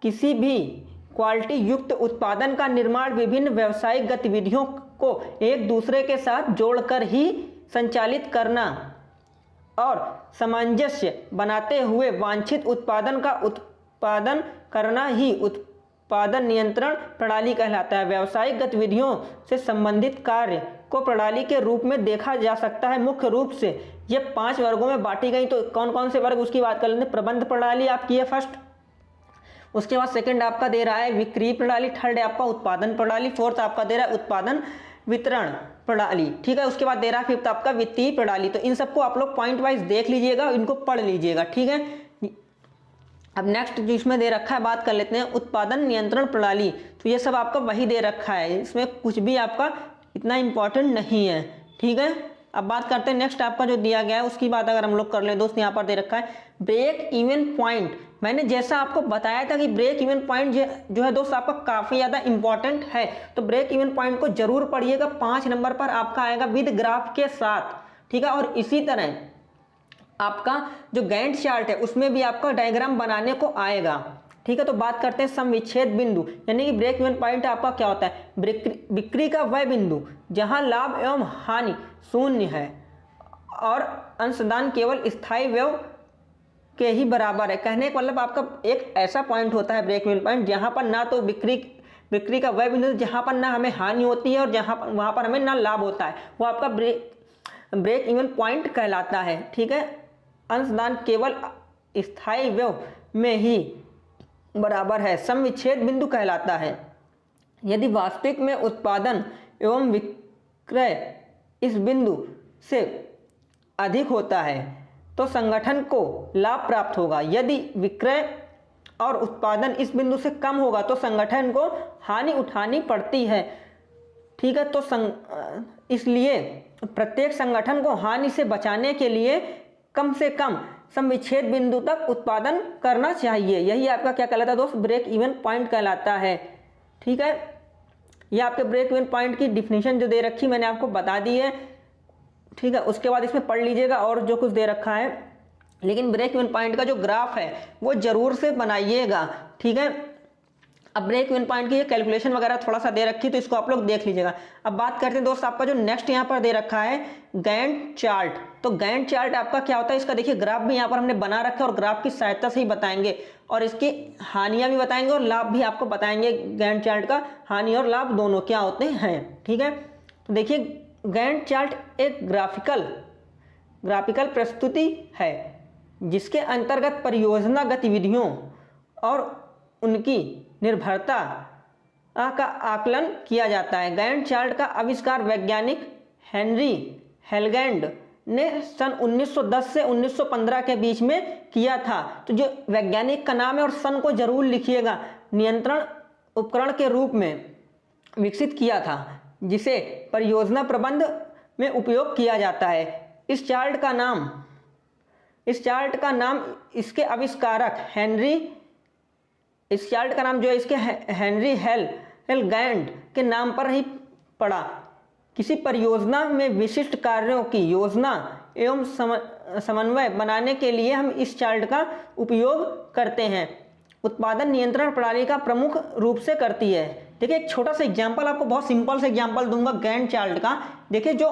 किसी भी क्वालिटी युक्त उत्पादन का निर्माण विभिन्न व्यावसायिक गतिविधियों को एक दूसरे के साथ जोड़कर ही संचालित करना और सामंजस्य बनाते हुए वांछित उत्पादन का उत्पादन करना ही उत्पादन नियंत्रण प्रणाली कहलाता है। व्यावसायिक गतिविधियों से संबंधित कार्य को प्रणाली के रूप में देखा जा सकता है। मुख्य रूप से ये 5 वर्गों में बांटी गई। तो कौन कौन से वर्ग उसकी बात कर लेते हैं। प्रबंध प्रणाली आपकी है फर्स्ट, उसके बाद सेकंड आपका दे रहा है विक्रय प्रणाली, थर्ड है आपका उत्पादन प्रणाली, फोर्थ आपका दे रहा है उत्पादन वितरण प्रणाली, ठीक है। उसके बाद दे रहा है फिफ्थ आपका वित्तीय प्रणाली। तो इन सबको आप लोग पॉइंट वाइज देख लीजिएगा, इनको पढ़ लीजिएगा, ठीक है। अब नेक्स्ट जो इसमें दे रखा है बात कर लेते हैं उत्पादन नियंत्रण प्रणाली। तो ये सब आपका वही दे रखा है, इसमें कुछ भी आपका इतना इंपॉर्टेंट नहीं है, ठीक है। अब बात करते हैं नेक्स्ट आपका जो दिया गया है उसकी बात अगर हम लोग कर ले दोस्त, यहाँ पर दे रखा है ब्रेक इवन पॉइंट। मैंने जैसा आपको बताया था कि ब्रेक इवन पॉइंट जो है दोस्त आपका काफी ज्यादा इंपॉर्टेंट है, तो ब्रेक इवन पॉइंट को जरूर पढ़िएगा। 5 नंबर पर आपका आएगा विद ग्राफ के साथ, ठीक है। और इसी तरह आपका जो गैंट चार्ट है उसमें भी आपका डायग्राम बनाने को आएगा, ठीक है। तो बात करते हैं सम विच्छेद बिंदु, यानी कि ब्रेक इवन पॉइंट आपका क्या होता है, बिक्री का वह बिंदु जहां लाभ एवं हानि शून्य है और अंशदान केवल स्थायी व्यय के ही बराबर है। कहने का मतलब आपका एक ऐसा पॉइंट होता है ब्रेक इवन पॉइंट जहां पर ना तो बिक्री का वह बिंदु जहां पर ना हमें हानि होती है और वहां पर हमें ना लाभ होता है, वो आपका ब्रेक इवन पॉइंट कहलाता है, ठीक है। अंशदान केवल स्थायी व्यय में ही बराबर है, सम विच्छेद बिंदु कहलाता है। यदि वास्तविक में उत्पादन एवं विक्रय इस बिंदु से अधिक होता है तो संगठन को लाभ प्राप्त होगा। यदि विक्रय और उत्पादन इस बिंदु से कम होगा तो संगठन को हानि उठानी पड़ती है, ठीक है। तो इसलिए प्रत्येक संगठन को हानि से बचाने के लिए कम से कम समविच्छेद बिंदु तक उत्पादन करना चाहिए। यही आपका क्या कहलाता है दोस्त, ब्रेक इवन पॉइंट कहलाता है, ठीक है। ये आपके ब्रेक इवन पॉइंट की डिफिनीशन जो दे रखी मैंने आपको बता दी है, ठीक है। उसके बाद इसमें पढ़ लीजिएगा और जो कुछ दे रखा है लेकिन ब्रेक इवन पॉइंट का जो ग्राफ है वो जरूर से बनाइएगा, ठीक है। अब ब्रेक इवन पॉइंट की ये कैलकुलेशन वगैरह थोड़ा सा दे रखी, तो इसको आप लोग देख लीजिएगा। अब बात करते हैं दोस्त, आपका जो नेक्स्ट यहाँ पर दे रखा है गैंट चार्ट। तो गैंट चार्ट आपका क्या होता है, इसका देखिए ग्राफ भी यहाँ पर हमने बना रखा है और ग्राफ की सहायता से ही बताएंगे और इसकी हानियां भी बताएंगे और लाभ भी आपको बताएंगे। गैंट चार्ट का हानि और लाभ दोनों क्या होते हैं, ठीक है। तो देखिए गैंट चार्ट एक ग्राफिकल प्रस्तुति है जिसके अंतर्गत परियोजना गतिविधियों और उनकी निर्भरता का आकलन किया जाता है। गैंट चार्ट का आविष्कार वैज्ञानिक हेनरी हेलगैंड ने सन 1910 से 1915 के बीच में किया था। तो जो वैज्ञानिक का नाम है और सन को जरूर लिखिएगा, नियंत्रण उपकरण के रूप में विकसित किया था जिसे परियोजना प्रबंध में उपयोग किया जाता है। इस चार्ट का नाम इसके आविष्कारक इस चार्ट का नाम जो है इसके हेनरी हेलगैंड के नाम पर ही पड़ा। किसी परियोजना में विशिष्ट कार्यों की योजना एवं समन्वय बनाने के लिए हम इस चार्ट का उपयोग करते हैं। उत्पादन नियंत्रण प्रणाली का प्रमुख रूप से करती है। देखिए एक छोटा सा एग्जांपल, आपको बहुत सिंपल सा एग्जांपल दूंगा गैंट चार्ट का। देखिए जो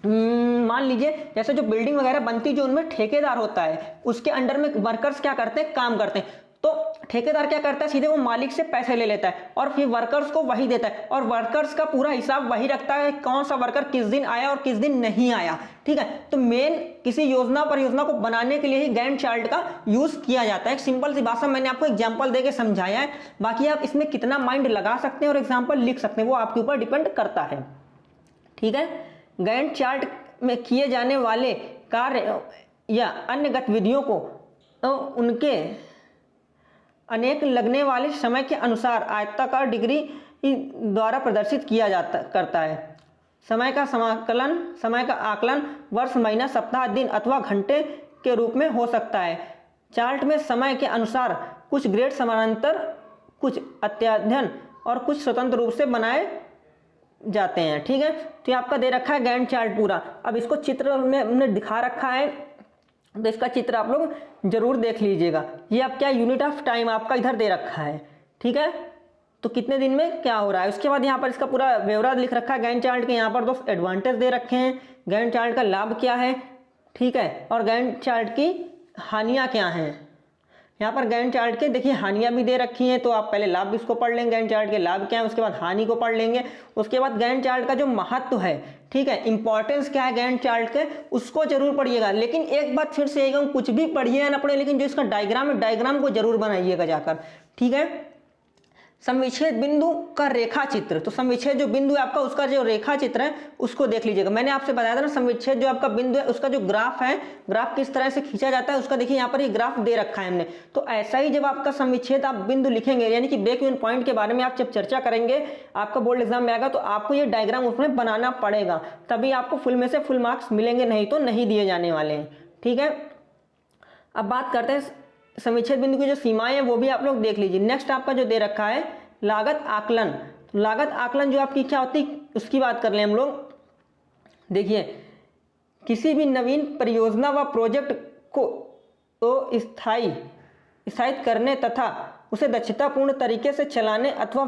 मान लीजिए जैसे जो बिल्डिंग वगैरह बनती है, जो उनमें ठेकेदार होता है, उसके अंडर में वर्कर्स क्या करते हैं, काम करते हैं। तो ठेकेदार क्या करता है, सीधे वो मालिक से पैसे ले लेता है और फिर वर्कर्स को वही देता है और वर्कर्स का पूरा हिसाब वही रखता है कौन सा वर्कर किस दिन आया और किस दिन नहीं आया, ठीक है। तो मेन किसी परियोजना को बनाने के लिए ही गैंट चार्ट का यूज किया जाता है। एक सिंपल सी भाषा मैंने आपको एग्जांपल देके समझाया है, बाकी आप इसमें कितना माइंड लगा सकते हैं और एग्जांपल लिख सकते हैं वो आपके ऊपर डिपेंड करता है, ठीक है। गैंट चार्ट में किए जाने वाले कार्य या अन्य गतिविधियों को उनके अनेक लगने वाले समय के अनुसार आयताकार डिग्री द्वारा प्रदर्शित किया करता है। समय का आकलन वर्ष, महीना, सप्ताह, दिन अथवा घंटे के रूप में हो सकता है। चार्ट में समय के अनुसार कुछ ग्रेड समानांतर, कुछ अत्यध्ययन और कुछ स्वतंत्र रूप से बनाए जाते हैं, ठीक है। तो आपका दे रखा है गैंट चार्ट पूरा। अब इसको चित्र में हमने दिखा रखा है, तो इसका चित्र आप लोग जरूर देख लीजिएगा। ये आप क्या यूनिट ऑफ टाइम आपका इधर दे रखा है, ठीक है। तो कितने दिन में क्या हो रहा है, उसके बाद यहाँ पर इसका पूरा ब्यौरा लिख रखा है गैंट चार्ट के। यहाँ पर दोस्त एडवांटेज दे रखे हैं, गैंट चार्ट का लाभ क्या है, ठीक है, और गैंट चार्ट की हानियाँ क्या हैं। यहाँ पर गैंट चार्ट के देखिए हानियाँ भी दे रखी हैं, तो आप पहले लाभ भी इसको पढ़ लेंगे, गैंट चार्ट के लाभ क्या है, उसके बाद हानि को पढ़ लेंगे। उसके बाद गैंट चार्ट का जो महत्व है, ठीक है, इंपॉर्टेंस क्या है गैंट चार्ट के, उसको जरूर पढ़िएगा। लेकिन एक बात फिर से यही, कुछ भी पढ़िए ना पढ़िए, लेकिन जो इसका डायग्राम है, डायग्राम को जरूर बनाइएगा जाकर, ठीक है। समविच्छेद बिंदु का रेखा चित्र, तो समविच्छेद जो बिंदु है आपका, उसका जो रेखा चित्र है उसको देख लीजिएगा। मैंने आपसे बताया था ना, समविच्छेद जो आपका बिंदु है उसका जो ग्राफ है, ग्राफ किस तरह से खींचा जाता है उसका देखिए यहाँ पर ये ग्राफ दे रखा है हमने। तो ऐसा ही जब आपका समविच्छेद आप बिंदु लिखेंगे, यानी कि ब्रेक इवन पॉइंट के बारे में आप जब चर्चा करेंगे, आपका बोर्ड एग्जाम में आएगा, तो आपको ये डायग्राम उसमें बनाना पड़ेगा, तभी आपको फुल में से फुल मार्क्स मिलेंगे, नहीं तो नहीं दिए जाने वाले हैं, ठीक है। अब बात करते हैं समविच्छेद बिंदु की जो सीमाएं हैं वो भी आप लोग देख लीजिए। नेक्स्ट आपका जो दे रखा है लागत आकलन, लागत आकलन जो आपकी क्या होती है उसकी बात कर लें हम लोग। देखिए किसी भी नवीन परियोजना व प्रोजेक्ट को तो स्थायित करने तथा उसे दक्षतापूर्ण तरीके से चलाने अथवा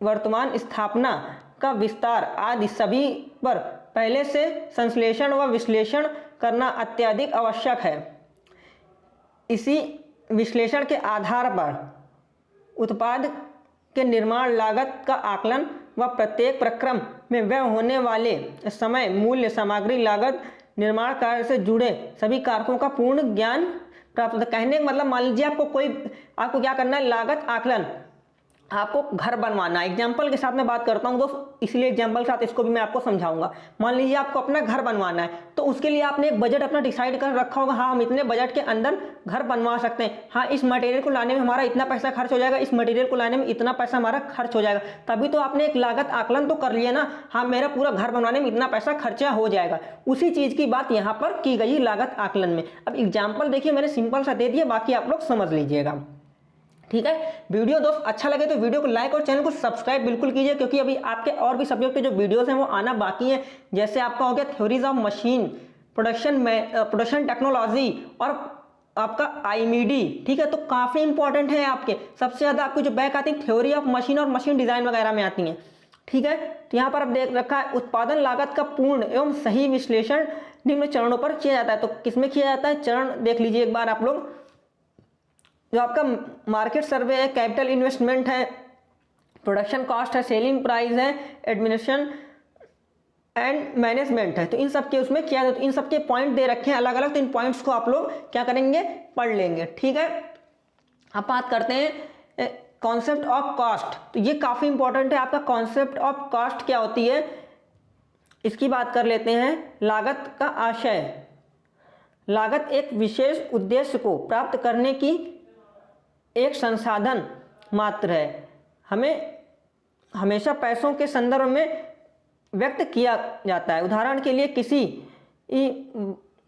वर्तमान स्थापना का विस्तार आदि सभी पर पहले से संश्लेषण व विश्लेषण करना अत्यधिक आवश्यक है। इसी विश्लेषण के आधार पर उत्पाद के निर्माण लागत का आकलन व प्रत्येक प्रक्रम में व्यय होने वाले समय, मूल्य, सामग्री लागत, निर्माण कार्य से जुड़े सभी कारकों का पूर्ण ज्ञान प्राप्त होता है। कहने का मतलब, मान लीजिए आपको क्या करना है, लागत आकलन, आपको घर बनवाना है। एग्जाम्पल के साथ मैं बात करता हूँ दोस्त, इसलिए एग्जाम्पल के साथ इसको भी मैं आपको समझाऊंगा। मान लीजिए आपको अपना घर बनवाना है, तो उसके लिए आपने एक बजट अपना डिसाइड कर रखा होगा, हाँ हम इतने बजट के अंदर घर बनवा सकते हैं, हाँ इस मटेरियल को लाने में हमारा इतना पैसा खर्च हो जाएगा, इस मटेरियल को लाने में इतना पैसा हमारा खर्च हो जाएगा। तभी तो आपने एक लागत आकलन तो कर लिया ना, हाँ मेरा पूरा घर बनवाने में इतना पैसा खर्चा हो जाएगा। उसी चीज़ की बात यहाँ पर की गई लागत आकलन में। अब एग्जाम्पल देखिए मैंने सिंपल सा दे दिया, बाकी आप लोग समझ लीजिएगा, ठीक है। वीडियो दोस्त अच्छा लगे तो वीडियो को लाइक और चैनल को सब्सक्राइब बिल्कुल कीजिए, क्योंकि अभी आपके और भी सब्जेक्ट के जो वीडियोस हैं वो आना बाकी हैं। जैसे आपका हो गया theories of machine, production technology और आपका आईएमडी, ठीक है। तो काफ़ी इंपॉर्टेंट है आपके, सबसे ज़्यादा आपको जो बैक आती है थ्योरी ऑफ मशीन और मशीन डिज़ाइन वगैरह में आती हैं, ठीक है। तो यहाँ पर आप देख रखा है उत्पादन लागत का पूर्ण एवं सही विश्लेषण निम्न चरणों पर किया जाता है। तो किसमें किया जाता है, चरण देख लीजिए एक बार आप लोग। जो आपका मार्केट सर्वे है, कैपिटल इन्वेस्टमेंट है, प्रोडक्शन कॉस्ट है, सेलिंग प्राइस है, एडमिनिस्ट्रेशन एंड मैनेजमेंट है। तो इन सब के उसमें किया जाता है। तो इन सब के पॉइंट दे रखे हैं अलग अलग, तो इन पॉइंट्स को आप लोग क्या करेंगे, पढ़ लेंगे, ठीक है। अब बात करते हैं कॉन्सेप्ट ऑफ कॉस्ट। तो ये काफ़ी इंपॉर्टेंट है आपका, कॉन्सेप्ट ऑफ कॉस्ट क्या होती है इसकी बात कर लेते हैं। लागत का आशय, लागत एक विशेष उद्देश्य को प्राप्त करने की एक संसाधन मात्र है, हमें हमेशा पैसों के संदर्भ में व्यक्त किया जाता है। उदाहरण के लिए किसी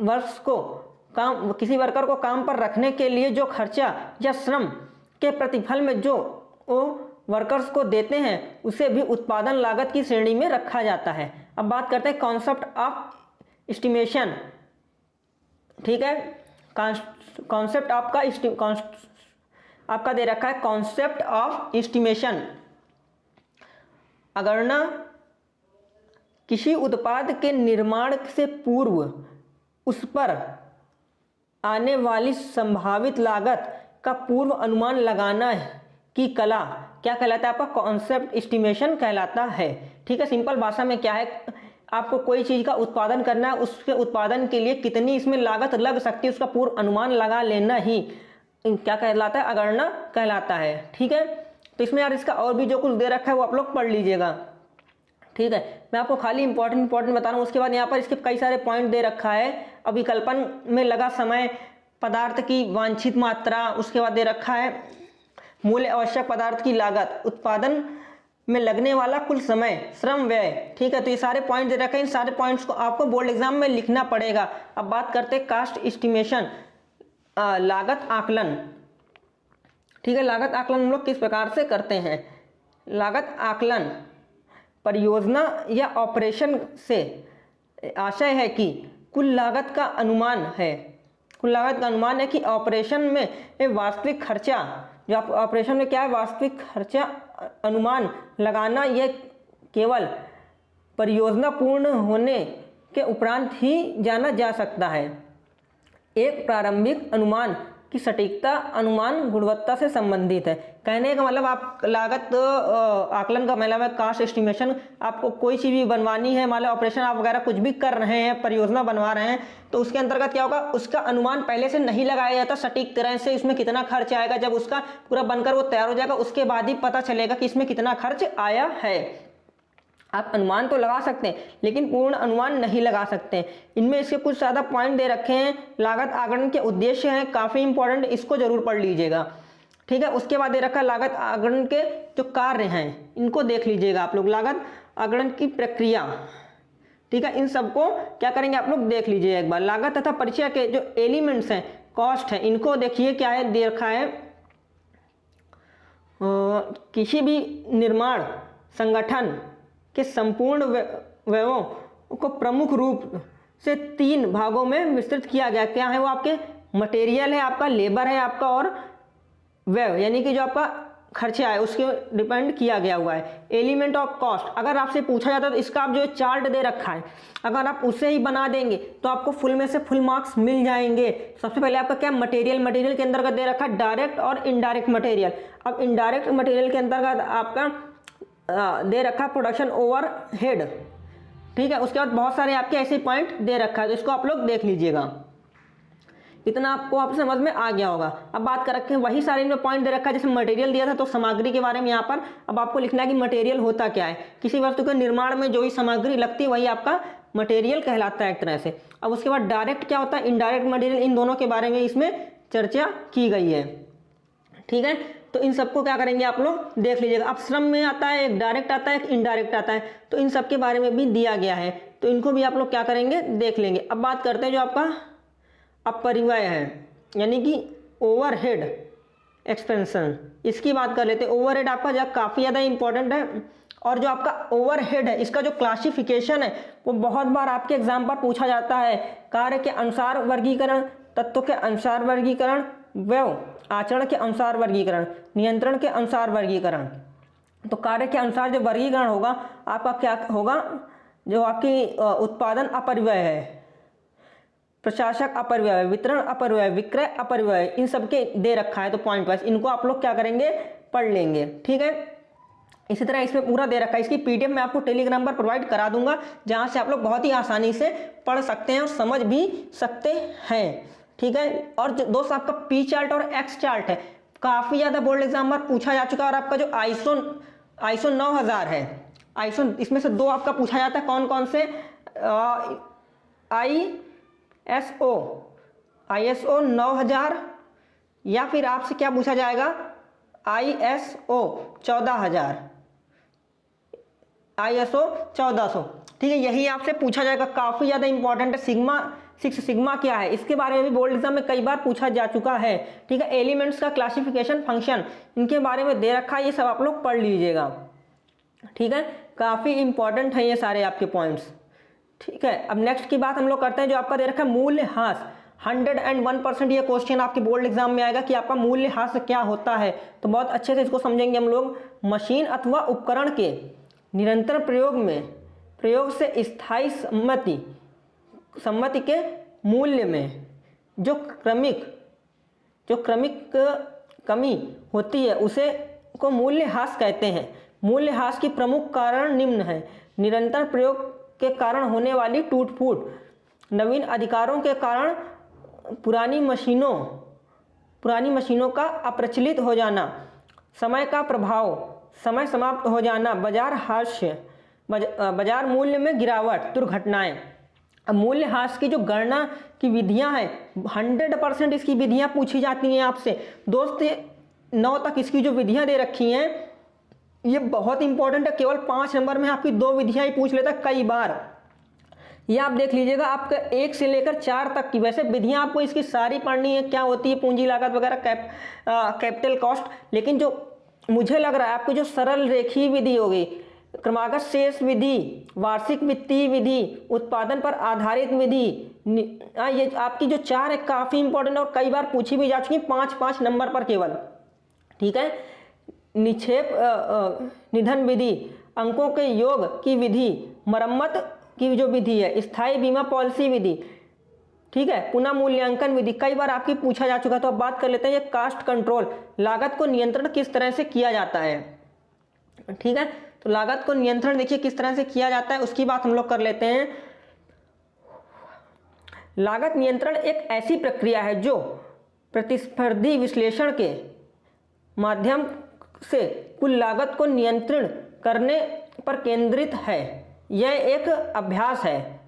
वर्कर को काम पर रखने के लिए जो खर्चा या श्रम के प्रतिफल में जो वो वर्कर्स को देते हैं उसे भी उत्पादन लागत की श्रेणी में रखा जाता है। अब बात करते हैं कॉन्सेप्ट ऑफ एस्टिमेशन, ठीक है। कॉन्सेप्ट आपका दे रखा है कॉन्सेप्ट ऑफ एस्टिमेशन। अगणना किसी उत्पाद के निर्माण से पूर्व उस पर आने वाली संभावित लागत का पूर्व अनुमान लगाना की कला क्या कहलाता है, आपका कॉन्सेप्ट एस्टिमेशन कहलाता है, ठीक है। सिंपल भाषा में क्या है, आपको कोई चीज़ का उत्पादन करना है, उसके उत्पादन के लिए कितनी इसमें लागत लग सकती है उसका पूर्व अनुमान लगा लेना ही क्या कहलाता है, अगणना कहलाता है, ठीक है। तो इसमें यार इसका और भी जो कुछ दे रखा है वो आप लोग पढ़ लीजिएगा, ठीक है। मैं आपको खाली इंपॉर्टेंट बता रहा हूँ। उसके बाद यहाँ पर इसके कई सारे पॉइंट दे रखा है। अभिकल्पन में लगा समय, पदार्थ की वांछित मात्रा, उसके बाद दे रखा है मूल्य आवश्यक पदार्थ की लागत, उत्पादन में लगने वाला कुल समय, श्रम व्यय, ठीक है। तो ये सारे पॉइंट दे रखे हैं। इन सारे पॉइंट्स को आपको बोर्ड एग्जाम में लिखना पड़ेगा। अब बात करते हैं कास्ट एस्टिमेशन, लागत आकलन, ठीक है। लागत आकलन हम लोग किस प्रकार से करते हैं। लागत आकलन परियोजना या ऑपरेशन से आशय है कि कुल लागत का अनुमान है, कुल लागत का अनुमान है कि ऑपरेशन में वास्तविक खर्चा, जो आप ऑपरेशन में क्या है वास्तविक खर्चा अनुमान लगाना, यह केवल परियोजना पूर्ण होने के उपरांत ही जाना जा सकता है। एक प्रारंभिक अनुमान की सटीकता अनुमान गुणवत्ता से संबंधित है। कहने का मतलब आप लागत आकलन का मतलब है कास्ट एस्टिमेशन। आपको कोई चीज़ भी बनवानी है, मान लो ऑपरेशन आप वगैरह कुछ भी कर रहे हैं, परियोजना बनवा रहे हैं, तो उसके अंतर्गत क्या होगा, उसका अनुमान पहले से नहीं लगाया जाता सटीक तरह से इसमें कितना खर्च आएगा। जब उसका पूरा बनकर वो तैयार हो जाएगा उसके बाद ही पता चलेगा कि इसमें कितना खर्च आया है। आप अनुमान तो लगा सकते हैं लेकिन पूर्ण अनुमान नहीं लगा सकते। इनमें इसके कुछ ज़्यादा पॉइंट दे रखे हैं। लागत आकलन के उद्देश्य हैं, काफ़ी इंपॉर्टेंट, इसको जरूर पढ़ लीजिएगा, ठीक है। उसके बाद दे रखा है लागत आकलन के जो कार्य हैं, इनको देख लीजिएगा आप लोग। लागत आकलन की प्रक्रिया, ठीक है, इन सबको क्या करेंगे आप लोग देख लीजिए एक बार। लागत तथा परिचय के जो एलिमेंट्स हैं, कॉस्ट है, इनको देखिए क्या है दे रखा है। किसी भी निर्माण संगठन के संपूर्ण व्ययों को प्रमुख रूप से 3 भागों में विस्तृत किया गया। क्या है वो, आपके मटेरियल है, आपका लेबर है आपका, और व्यय यानी कि जो आपका खर्चा है उसके डिपेंड किया गया हुआ है। एलिमेंट ऑफ कॉस्ट अगर आपसे पूछा जाता है तो इसका आप जो चार्ट दे रखा है अगर आप उसे ही बना देंगे तो आपको फुल में से फुल मार्क्स मिल जाएंगे। सबसे पहले आपका क्या मटेरियल के अंतर्गत दे रखा है डायरेक्ट और इनडायरेक्ट मटेरियल। अब इनडायरेक्ट मटेरियल के अंतर्गत आपका दे रखा प्रोडक्शन ओवरहेड, ठीक है। उसके बाद बहुत सारे आपके ऐसे पॉइंट दे रखा है, तो इसको आप लोग देख लीजिएगा। इतना आपको आप समझ में आ गया होगा। अब बात कर रखे हैं वही सारे इनमें पॉइंट दे रखा है। जैसे मटेरियल दिया था तो सामग्री के बारे में यहाँ पर अब आपको लिखना है कि मटेरियल होता क्या है। किसी वस्तु के निर्माण में जो भी सामग्री लगती है वही आपका मटेरियल कहलाता है एक तरह से। अब उसके बाद डायरेक्ट क्या होता है, इनडायरेक्ट मटेरियल, इन दोनों के बारे में इसमें चर्चा की गई है, ठीक है। तो इन सबको क्या करेंगे आप लोग देख लीजिएगा। अब श्रम में आता है, एक डायरेक्ट आता है, एक इनडायरेक्ट आता है, तो इन सब के बारे में भी दिया गया है, तो इनको भी आप लोग क्या करेंगे देख लेंगे। अब बात करते हैं जो आपका अपरिव्यय है यानी कि ओवरहेड एक्सपेंशन, इसकी बात कर लेते हैं। ओवरहेड आपका काफ़ी ज़्यादा इंपॉर्टेंट है। और जो आपका ओवरहेड है इसका जो क्लासिफिकेशन है वो बहुत बार आपके एग्जाम पर पूछा जाता है। कार्य के अनुसार वर्गीकरण, तत्व के अनुसार वर्गीकरण, व आचरण के अनुसार वर्गीकरण, नियंत्रण के अनुसार वर्गीकरण। तो कार्य के अनुसार जो वर्गीकरण होगा आपका क्या होगा, जो आपकी उत्पादन अपरिव्यय है, प्रशासक अपरिव्यय, वितरण अपरिव्यय, विक्रय अपरिव्यय, इन सब के दे रखा है। तो पॉइंट वाइज इनको आप लोग क्या करेंगे, पढ़ लेंगे। ठीक है, इसी तरह इसमें पूरा दे रखा है। इसकी पीडीएफ मैं आपको टेलीग्राम पर प्रोवाइड करा दूंगा, जहां से आप लोग बहुत ही आसानी से पढ़ सकते हैं और समझ भी सकते हैं। ठीक है, और जो दोस्त आपका पी चार्ट और एक्स चार्ट है काफ़ी ज़्यादा बोर्ड एग्जाम में पूछा जा चुका है। और आपका जो आईसो 9000 है, आईसो इसमें से दो आपका पूछा जाता है। कौन कौन से, आईएसओ 9000 या फिर आपसे क्या पूछा जाएगा, आईएसओ 14000, आईएसओ 1400। ठीक है, यही आपसे पूछा जाएगा, काफ़ी ज़्यादा इंपॉर्टेंट है। सिग्मा क्या है, इसके बारे में भी बोर्ड एग्जाम में कई बार पूछा जा चुका है। ठीक है, एलिमेंट्स का क्लासिफिकेशन, फंक्शन, इनके बारे में दे रखा है, ये सब आप लोग पढ़ लीजिएगा। ठीक है, काफ़ी इंपॉर्टेंट है ये सारे आपके पॉइंट्स। ठीक है, अब नेक्स्ट की बात हम लोग करते हैं, जो आपका दे रखा है मूल्यह्रास। 101% ये क्वेश्चन आपके बोर्ड एग्जाम में आएगा कि आपका मूल्यह्रास क्या होता है। तो बहुत अच्छे से इसको समझेंगे हम लोग। मशीन अथवा उपकरण के निरंतर प्रयोग से स्थायी सम्मति के मूल्य में जो क्रमिक कमी होती है उसे को मूल्यह्रास कहते हैं। मूल्यह्रास की प्रमुख कारण निम्न है: निरंतर प्रयोग के कारण होने वाली टूट फूट, नवीन अधिकारों के कारण पुरानी मशीनों का अप्रचलित हो जाना, समय का प्रभाव, समय समाप्त हो जाना, बाजार मूल्य में गिरावट, दुर्घटनाएं। अब मूल्यह्रास की जो गणना की विधियां हैं, 100% इसकी विधियां पूछी जाती हैं आपसे। दोस्त 9 तक इसकी जो विधियां दे रखी हैं ये बहुत इंपॉर्टेंट है। केवल 5 नंबर में आपकी 2 विधियां ही पूछ लेता कई बार। ये आप देख लीजिएगा, आपका 1 से लेकर 4 तक की वैसे विधियां आपको इसकी सारी पढ़नी है, क्या होती है पूंजी लागत वगैरह, कैपिटल कॉस्ट। लेकिन जो मुझे लग रहा है आपको जो सरल रेखीय विधि होगी, क्रमागत शेष विधि, वार्षिक वित्तीय विधि, उत्पादन पर आधारित विधि, ये आपकी जो 4 है काफ़ी इंपॉर्टेंट और कई बार पूछी भी जा चुकी 5-5 नंबर पर केवल। ठीक है, निक्षेप निधन विधि, अंकों के योग की विधि, मरम्मत की जो विधि है, स्थायी बीमा पॉलिसी विधि। ठीक है, पुनः मूल्यांकन विधि कई बार आपकी पूछा जा चुका। तो अब बात कर लेते हैं ये कास्ट कंट्रोल, लागत को नियंत्रण किस तरह से किया जाता है। ठीक है, तो लागत को नियंत्रण देखिए किस तरह से किया जाता है, उसकी बात हम लोग कर लेते हैं। लागत नियंत्रण एक ऐसी प्रक्रिया है जो प्रतिस्पर्धी विश्लेषण के माध्यम से कुल लागत को नियंत्रण करने पर केंद्रित है। यह एक अभ्यास है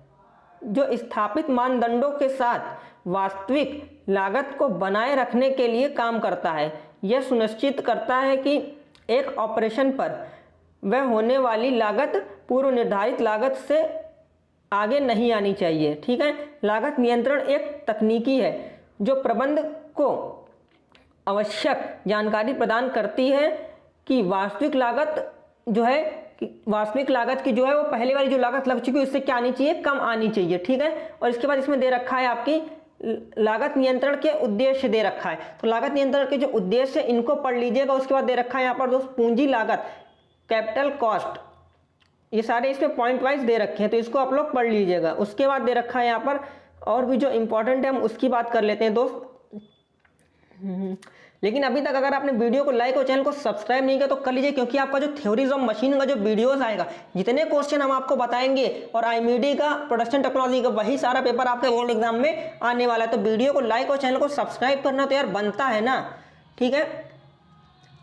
जो स्थापित मानदंडों के साथ वास्तविक लागत को बनाए रखने के लिए काम करता है। यह सुनिश्चित करता है कि एक ऑपरेशन पर वह होने वाली लागत पूर्व निर्धारित लागत से आगे नहीं आनी चाहिए। ठीक है, लागत नियंत्रण एक तकनीकी है जो प्रबंधक को आवश्यक जानकारी प्रदान करती है कि वास्तविक लागत की जो है वो पहले वाली जो लागत लग चुकी है उससे क्या आनी चाहिए, कम आनी चाहिए। ठीक है, और इसके बाद इसमें दे रखा है आपकी लागत नियंत्रण के उद्देश्य दे रखा है। तो लागत नियंत्रण के जो उद्देश्य इनको पढ़ लीजिएगा। उसके बाद दे रखा है यहाँ पर दोस्त पूंजी लागत, कैपिटल कॉस्ट, ये सारे इसमें पॉइंट वाइज दे रखे हैं, तो इसको आप लोग पढ़ लीजिएगा। उसके बाद दे रखा है यहाँ पर और भी जो इंपॉर्टेंट है हम उसकी बात कर लेते हैं दोस्त। लेकिन अभी तक अगर आपने वीडियो को लाइक और चैनल को सब्सक्राइब नहीं किया तो कर लीजिए, क्योंकि आपका जो थ्योरीज ऑफ मशीन का जो वीडियोस आएगा, जितने क्वेश्चन हम आपको बताएंगे और आईएमडी का प्रोडक्शन टेक्नोलॉजी का वही सारा पेपर आपके बोर्ड एग्जाम में आने वाला है। तो वीडियो को लाइक और चैनल को सब्सक्राइब करना तो यार बनता है ना। ठीक है,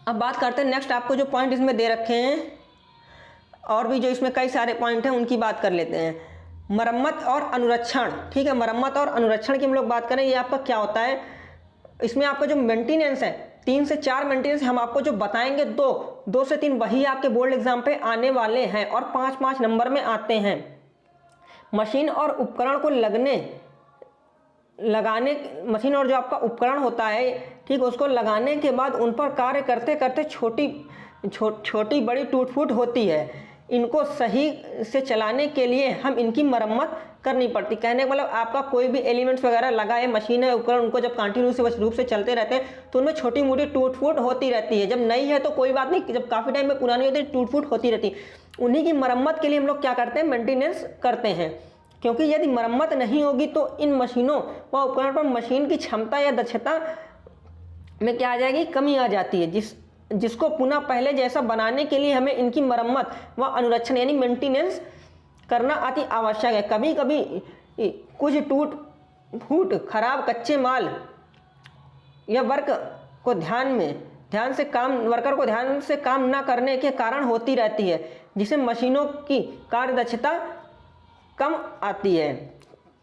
अब बात करते हैं नेक्स्ट, आपको जो पॉइंट इसमें दे रखे हैं और भी जो इसमें कई सारे पॉइंट हैं उनकी बात कर लेते हैं। मरम्मत और अनुरक्षण। ठीक है, मरम्मत और अनुरक्षण की हम लोग बात करें, ये आपका क्या होता है। इसमें आपका जो मेंटेनेंस है, 3 से 4 मेंटेनेंस हम आपको जो बताएंगे, 2 से 3 वही आपके बोर्ड एग्जाम पे आने वाले हैं और 5-5 नंबर में आते हैं। मशीन और उपकरण को लगाने मशीन और जो आपका उपकरण होता है ठीक, उसको लगाने के बाद उन पर कार्य करते करते छोटी बड़ी टूट फूट होती है। इनको सही से चलाने के लिए हम इनकी मरम्मत करनी पड़ती। कहने का मतलब आपका कोई भी एलिमेंट्स वगैरह लगा है, मशीन है, उपकरण, उनको जब कंटिन्यूस रूप से चलते रहते हैं तो उनमें छोटी मोटी टूट फूट होती रहती है। जब नई है तो कोई बात नहीं, जब काफ़ी टाइम में पुरानी होती है टूट फूट होती रहती है। उन्हीं की मरम्मत के लिए हम लोग क्या करते हैं, मेंटेनेंस करते हैं। क्योंकि यदि मरम्मत नहीं होगी तो इन मशीनों व उपकरण पर मशीन की क्षमता या दक्षता में क्या आ जाएगी, कमी आ जाती है, जिसको पुनः पहले जैसा बनाने के लिए हमें इनकी मरम्मत व अनुरक्षण यानी मेंटेनेंस करना अति आवश्यक है। कभी कभी कुछ टूट फूट, खराब कच्चे माल या वर्कर को ध्यान से काम न करने के कारण होती रहती है, जिससे मशीनों की कार्यदक्षता कम आती है।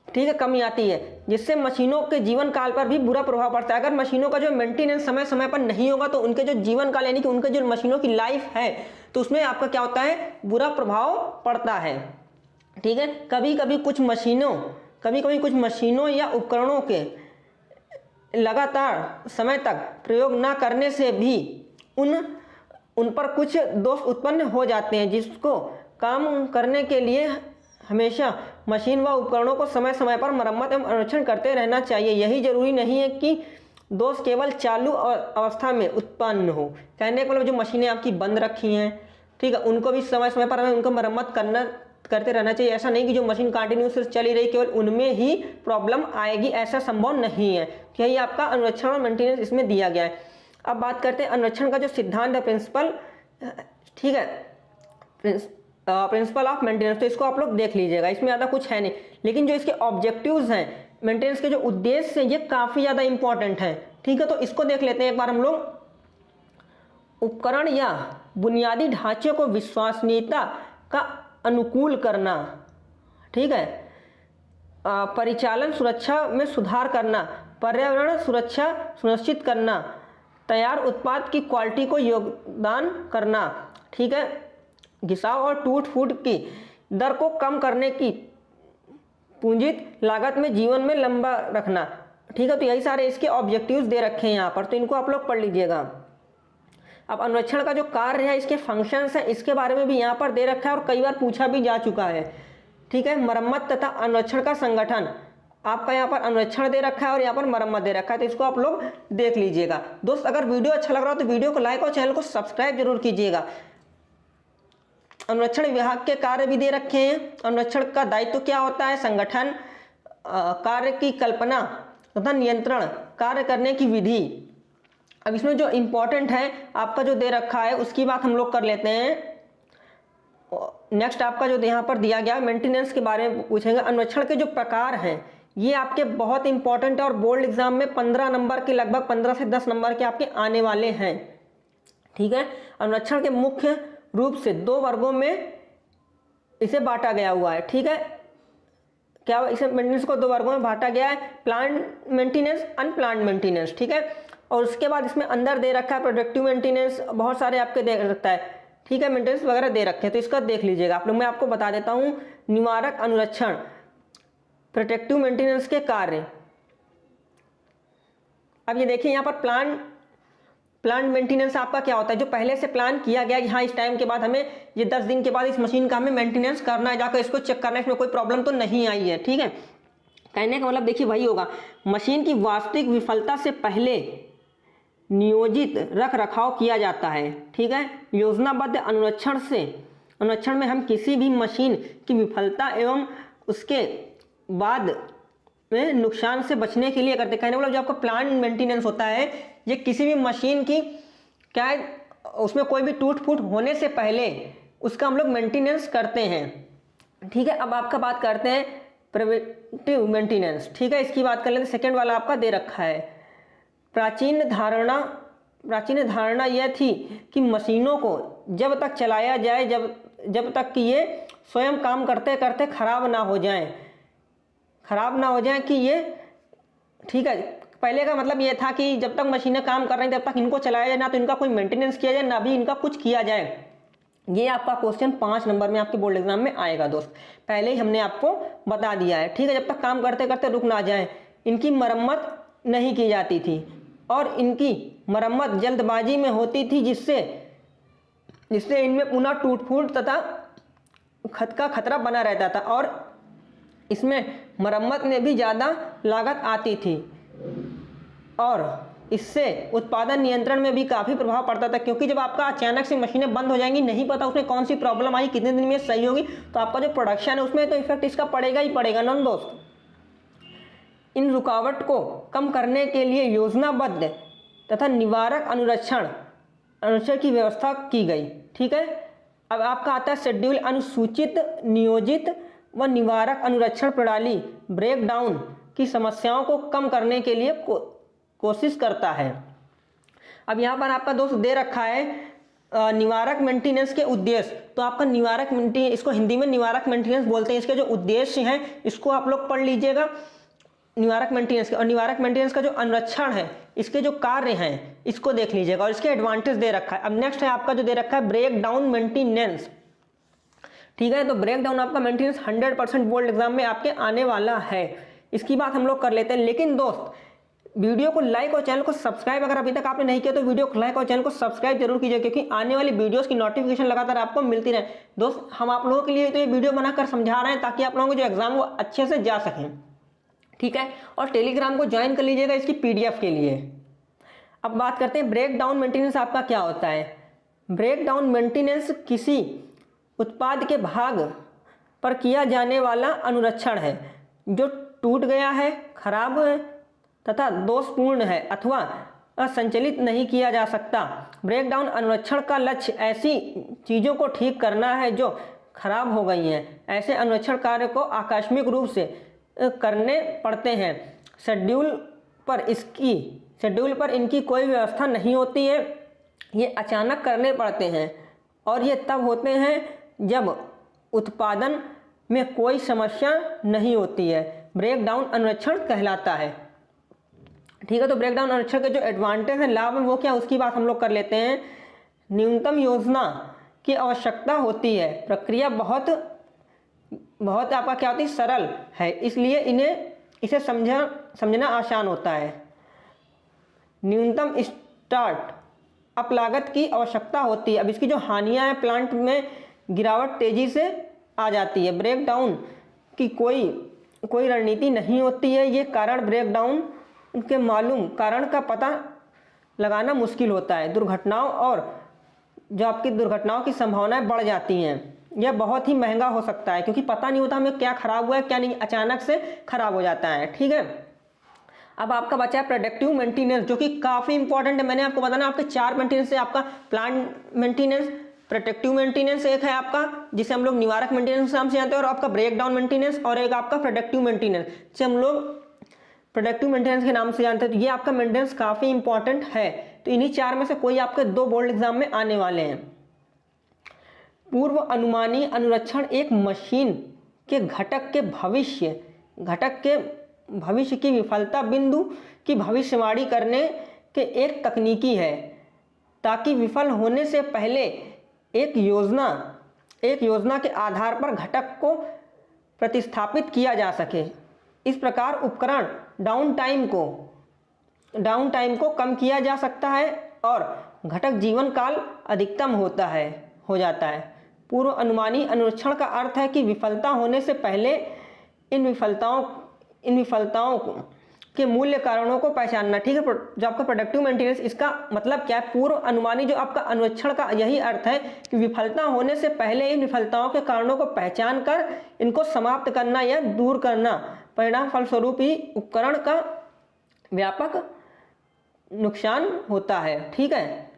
ठीक है, कमी आती है, जिससे मशीनों के जीवन काल पर भी बुरा प्रभाव पड़ता है। अगर मशीनों का जो मेंटेनेंस समय समय पर नहीं होगा तो उनके जो जीवन काल यानी कि उनके जो मशीनों की लाइफ है तो उसमें आपका क्या होता है, बुरा प्रभाव पड़ता है। ठीक है, कभी कभी कुछ मशीनों या उपकरणों के लगातार समय तक प्रयोग न करने से भी उन पर कुछ दोष उत्पन्न हो जाते हैं, जिसको काम करने के लिए हमेशा मशीन व उपकरणों को समय समय पर मरम्मत एवं अनुरक्षण करते रहना चाहिए। यही जरूरी नहीं है कि दोष केवल चालू अवस्था में उत्पन्न हो। कहने का मतलब जो मशीनें आपकी बंद रखी हैं, ठीक है, उनको भी समय समय पर हमें उनको मरम्मत करते रहना चाहिए। ऐसा नहीं कि जो मशीन कंटिन्यूस चली रही केवल उनमें ही प्रॉब्लम आएगी, ऐसा संभव नहीं है। यही आपका अनुरक्षण और मेंटेनेंस इसमें दिया गया है। अब बात करते हैं अनुरक्षण का जो सिद्धांत है, प्रिंसिपल, ठीक है, प्रिंसिपल ऑफ मेंटेनेंस। तो इसको आप लोग देख लीजिएगा, इसमें ज़्यादा कुछ है नहीं, लेकिन जो इसके ऑब्जेक्टिव्स हैं, मेंटेनेंस के जो उद्देश्य हैं, ये काफ़ी ज़्यादा इंपॉर्टेंट हैं। ठीक है, तो इसको देख लेते हैं एक बार हम लोग। उपकरण या बुनियादी ढांचे को विश्वसनीयता का अनुकूल करना, ठीक है, परिचालन सुरक्षा में सुधार करना, पर्यावरण सुरक्षा सुनिश्चित करना, तैयार उत्पाद की क्वालिटी को योगदान करना, ठीक है, घिसाव और टूट फूट की दर को कम करने की पूंजित लागत में जीवन में लंबा रखना। ठीक है, तो यही सारे इसके ऑब्जेक्टिव्स दे रखे हैं यहाँ पर, तो इनको आप लोग पढ़ लीजिएगा। अब अनुरक्षण का जो कार्य है, इसके फंक्शंस हैं, इसके बारे में भी यहाँ पर दे रखा है और कई बार पूछा भी जा चुका है। ठीक है, मरम्मत तथा अनुरक्षण का संगठन, आपका यहाँ पर अनुरक्षण दे रखा है और यहाँ पर मरम्मत दे रखा है, तो इसको आप लोग देख लीजिएगा। दोस्त, अगर वीडियो अच्छा लग रहा हो तो वीडियो को लाइक और चैनल को सब्सक्राइब जरूर कीजिएगा। अनुरक्षण विभाग के कार्य भी दे रखे हैं। अनुरक्षण का दायित्व क्या होता है, संगठन, कार्य की कल्पना तथा नियंत्रण, कार्य करने की विधि। अब इसमें जो इम्पोर्टेंट है आपका जो दे रखा है उसकी बात हम लोग कर लेते हैं। नेक्स्ट आपका जो यहाँ पर दिया गया मेंटेनेंस के बारे में पूछेंगे। अनुरक्षण के जो प्रकार हैं ये आपके बहुत इंपॉर्टेंट है और बोर्ड एग्जाम में 15 नंबर के, लगभग 15 से 10 नंबर के आपके आने वाले हैं। ठीक है, अनुरक्षण के मुख्य रूप से 2 वर्गों में इसे बांटा गया हुआ है। ठीक है, क्या इसे मेंटेनेंस को 2 वर्गों में बांटा गया है, प्लांट मेंटेनेंस, अनप्लान्ड मेंटेनेंस। ठीक है, और उसके बाद इसमें अंदर दे रखा है प्रोडक्टिव मेंटेनेंस, बहुत सारे आपके दे रखता है। ठीक है, मेंटेनेंस वगैरह दे रखे हैं, तो इसका देख लीजिएगा आप लोग। मैं आपको बता देता हूँ निवारक अनुरक्षण, प्रोटेक्टिव मेंटेनेंस के कार्य। अब ये देखिए यहाँ पर प्लांट मेंटेनेंस आपका क्या होता है, जो पहले से प्लान किया गया कि हाँ इस टाइम के बाद हमें, ये 10 दिन के बाद इस मशीन का हमें मेंटेनेंस करना है, जाकर इसको चेक करना है इसमें कोई प्रॉब्लम तो नहीं आई है। ठीक है, कहने का मतलब देखिए वही होगा, मशीन की वास्तविक विफलता से पहले नियोजित रख रखाव किया जाता है। ठीक है, योजनाबद्ध अनुरक्षण में हम किसी भी मशीन की विफलता एवं उसके बाद में नुकसान से बचने के लिए करते। कहने मतलब जो आपका प्लांट मेंटेनेंस होता है, ये किसी भी मशीन की क्या है, उसमें कोई भी टूट फूट होने से पहले उसका हम लोग मेंटेनेंस करते हैं। ठीक है, अब आपका बात करते हैं प्रिवेंटिव मेंटेनेंस। ठीक है, इसकी बात कर लेते हैं। सेकेंड वाला आपका दे रखा है, प्राचीन धारणा यह थी कि मशीनों को जब तक चलाया जाए जब तक कि ये स्वयं काम करते करते खराब ना हो जाए कि ये, ठीक है, पहले का मतलब ये था कि जब तक मशीनें काम कर रही हैं तब तक इनको चलाया जाए, ना तो इनका कोई मेंटेनेंस किया जाए, ना भी इनका कुछ किया जाए। ये आपका क्वेश्चन 5 नंबर में आपके बोर्ड एग्जाम में आएगा दोस्त, पहले ही हमने आपको बता दिया है। ठीक है, जब तक काम करते करते रुक ना जाए, इनकी मरम्मत नहीं की जाती थी। और इनकी मरम्मत जल्दबाजी में होती थी, जिससे इनमें पुनः टूट फूट तथा का खतरा बना रहता था और इसमें मरम्मत में भी ज़्यादा लागत आती थी और इससे उत्पादन नियंत्रण में भी काफ़ी प्रभाव पड़ता था, क्योंकि जब आपका अचानक से मशीनें बंद हो जाएंगी, नहीं पता उसमें कौन सी प्रॉब्लम आई, कितने दिन में सही होगी, तो आपका जो प्रोडक्शन है उसमें तो इफेक्ट इसका पड़ेगा ही पड़ेगा ना दोस्त। इन रुकावट को कम करने के लिए योजनाबद्ध तथा निवारक अनुरक्षण की व्यवस्था की गई। ठीक है, अब आपका आता है शेड्यूल। अनुसूचित, नियोजित व निवारक अनुरक्षण प्रणाली ब्रेकडाउन की समस्याओं को कम करने के लिए कोशिश करता है। अब यहाँ पर आपका दोस्त दे रखा है निवारक मेंटेनेंस के उद्देश्य। तो आपका निवारक मेंटेनेंस, इसको हिंदी में निवारक मेंटेनेंस बोलते हैं, इसके जो उद्देश्य हैं इसको आप लोग पढ़ लीजिएगा निवारक मेंटेनेंस के। और निवारक मेंटेनेंस का जो अनुरक्षण है, इसके जो कार्य हैं इसको देख लीजिएगा और इसके एडवांटेज दे रखा है। अब नेक्स्ट है आपका जो दे रखा है ब्रेक डाउन मेंटेनेंस। ठीक है, तो ब्रेक डाउन आपका मेंटेनेंस 100% बोर्ड एग्जाम में आपके आने वाला है, इसकी बात हम लोग कर लेते हैं। लेकिन दोस्त वीडियो को लाइक और चैनल को सब्सक्राइब अगर अभी तक आपने नहीं किया तो वीडियो को लाइक और चैनल को सब्सक्राइब जरूर कीजिए, क्योंकि आने वाली वीडियोस की नोटिफिकेशन लगातार आपको मिलती रहे। दोस्त हम आप लोगों के लिए तो ये वीडियो बनाकर समझा रहे हैं ताकि आप लोगों को जो एग्जाम वो अच्छे से जा सकें। ठीक है, और टेलीग्राम को ज्वाइन कर लीजिएगा इसकी PDF के लिए। अब बात करते हैं ब्रेक डाउन मेंटेनेंस आपका क्या होता है। ब्रेक डाउन मेंटेनेंस किसी उत्पाद के भाग पर किया जाने वाला अनुरक्षण है जो टूट गया है, खराब है तथा दोषपूर्ण है अथवा असंचालित नहीं किया जा सकता। ब्रेकडाउन अनुरक्षण का लक्ष्य ऐसी चीज़ों को ठीक करना है जो खराब हो गई हैं। ऐसे अनुरक्षण कार्य को आकस्मिक रूप से करने पड़ते हैं। शेड्यूल पर इनकी कोई व्यवस्था नहीं होती है, ये अचानक करने पड़ते हैं और ये तब होते हैं जब उत्पादन में कोई समस्या नहीं होती है। ब्रेकडाउन अनुरक्षण कहलाता है। ठीक है, तो ब्रेकडाउन अनुरक्षण के जो एडवांटेज है, लाभ है, वो क्या उसकी बात हम लोग कर लेते हैं। न्यूनतम योजना की आवश्यकता होती है, प्रक्रिया बहुत आपका क्या होती है, सरल है, इसलिए इसे समझना आसान होता है। न्यूनतम स्टार्ट अप लागत की आवश्यकता होती है। अब इसकी जो हानियां हैं, प्लांट में गिरावट तेजी से आ जाती है। ब्रेकडाउन की कोई रणनीति नहीं होती है, ये कारण ब्रेकडाउन उनके मालूम कारण का पता लगाना मुश्किल होता है। दुर्घटनाओं और जो आपकी दुर्घटनाओं की संभावनाएं बढ़ जाती हैं। यह बहुत ही महंगा हो सकता है क्योंकि पता नहीं होता हमें क्या खराब हुआ है क्या नहीं, अचानक से खराब हो जाता है। ठीक है, अब आपका बचा है प्रोडक्टिव मेंटेनेंस, जो कि काफ़ी इंपॉर्टेंट है। मैंने आपको बताना आपके 4 मेंटेनेंस है, आपका प्लांट मेंटेनेंस, प्रोटेक्टिव मेंटेनेंस एक है आपका जिसे हम लोग निवारक मेंटेनेंस नाम से जानते हैं, और आपका ब्रेक डाउन मेंटेनेंस, और एक आपका प्रोडक्टिव मेंटेनेंस जिसे हम लोग प्रोडक्टिव मेंटेनेंस के नाम से जानते हैं। तो ये आपका मेंटेनेंस काफ़ी इंपॉर्टेंट है। तो इन्हीं 4 में से कोई आपके 2 बोर्ड एग्जाम में आने वाले हैं। पूर्व अनुमानी अनुरक्षण एक मशीन के घटक के भविष्य की विफलता बिंदु की भविष्यवाणी करने के एक तकनीकी है, ताकि विफल होने से पहले एक योजना के आधार पर घटक को प्रतिस्थापित किया जा सके। इस प्रकार उपकरण डाउन टाइम को कम किया जा सकता है और घटक जीवन काल अधिकतम हो जाता है। पूर्व अनुमानी अनुरक्षण का अर्थ है कि विफलता होने से पहले इन विफलताओं के मूल्य कारणों को पहचानना। ठीक है, जो आपका प्रोडक्टिव मेंटेनेंस, इसका मतलब क्या है? पूर्व अनुमानी जो आपका अनुरक्षण का यही अर्थ है कि विफलता होने से पहले इन विफलताओं के कारणों को पहचान कर इनको समाप्त करना या दूर करना। परिणाम फलस्वरूप ही उपकरण का व्यापक नुकसान होता है। ठीक है,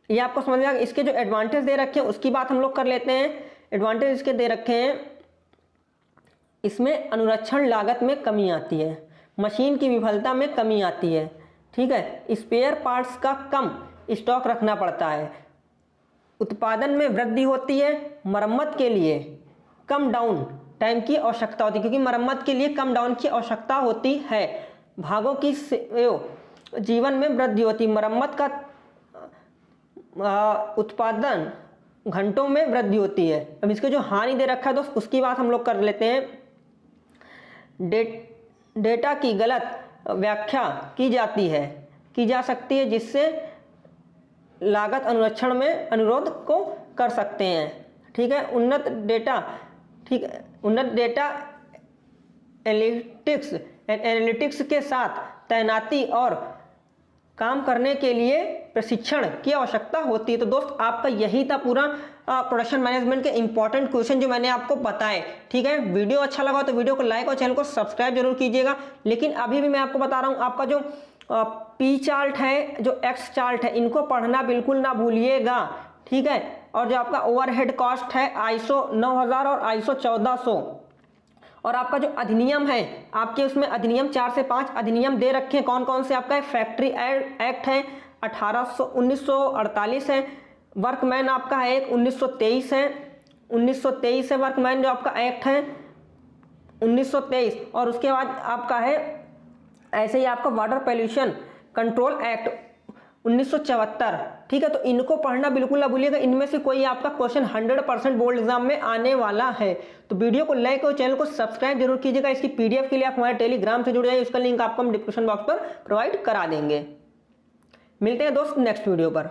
ये आपको समझ में आ गया। इसके जो एडवांटेज दे रखे हैं उसकी बात हम लोग कर लेते हैं। एडवांटेज इसके दे रखे हैं, इसमें अनुरक्षण लागत में कमी आती है, मशीन की विफलता में कमी आती है। ठीक है, स्पेयर पार्ट्स का कम स्टॉक रखना पड़ता है, उत्पादन में वृद्धि होती है, मरम्मत के लिए कम डाउन टाइम की आवश्यकता होती है, क्योंकि मरम्मत के लिए कम डाउन की आवश्यकता होती है। भागों की जीवन में वृद्धि होती है, मरम्मत का उत्पादन घंटों में वृद्धि होती है। अब इसके जो हानि दे रखा है दोस्त उसकी बात हम लोग कर लेते हैं। डेटा की गलत व्याख्या की जा सकती है, जिससे लागत अनुरक्षण में अनुरोध को कर सकते हैं। ठीक है, उन्नत डेटा एनालिटिक्स के साथ तैनाती और काम करने के लिए प्रशिक्षण की आवश्यकता होती है। तो दोस्त आपका यही था पूरा प्रोडक्शन मैनेजमेंट के इंपॉर्टेंट क्वेश्चन जो मैंने आपको बताए। ठीक है, वीडियो अच्छा लगा तो वीडियो को लाइक और चैनल को सब्सक्राइब जरूर कीजिएगा। लेकिन अभी भी मैं आपको बता रहा हूँ, आपका जो पी चार्ट है, जो एक्स चार्ट है, इनको पढ़ना बिल्कुल ना भूलिएगा। ठीक है, और जो आपका ओवरहेड कॉस्ट है ISO 9000 और ISO 1400, और आपका जो अधिनियम है, आपके उसमें अधिनियम 4 से 5 अधिनियम दे रखे हैं। कौन कौन से आपका है? फैक्ट्री एक्ट है 1948 है, वर्कमैन आपका है एक 1923 है वर्कमैन जो आपका एक्ट है 1923, और उसके बाद आपका है ऐसे ही आपका वाटर पॉल्यूशन कंट्रोल एक्ट 1974। ठीक है, तो इनको पढ़ना बिल्कुल ना भूलिएगा, इनमें से कोई आपका क्वेश्चन 100% बोर्ड एग्जाम में आने वाला है। तो वीडियो को लाइक और चैनल को सब्सक्राइब जरूर कीजिएगा। इसकी PDF के लिए आप हमारे टेलीग्राम से जुड़ जाइए, उसका लिंक आपको हम डिस्क्रिप्शन बॉक्स पर प्रोवाइड करा देंगे। मिलते हैं दोस्त नेक्स्ट वीडियो पर।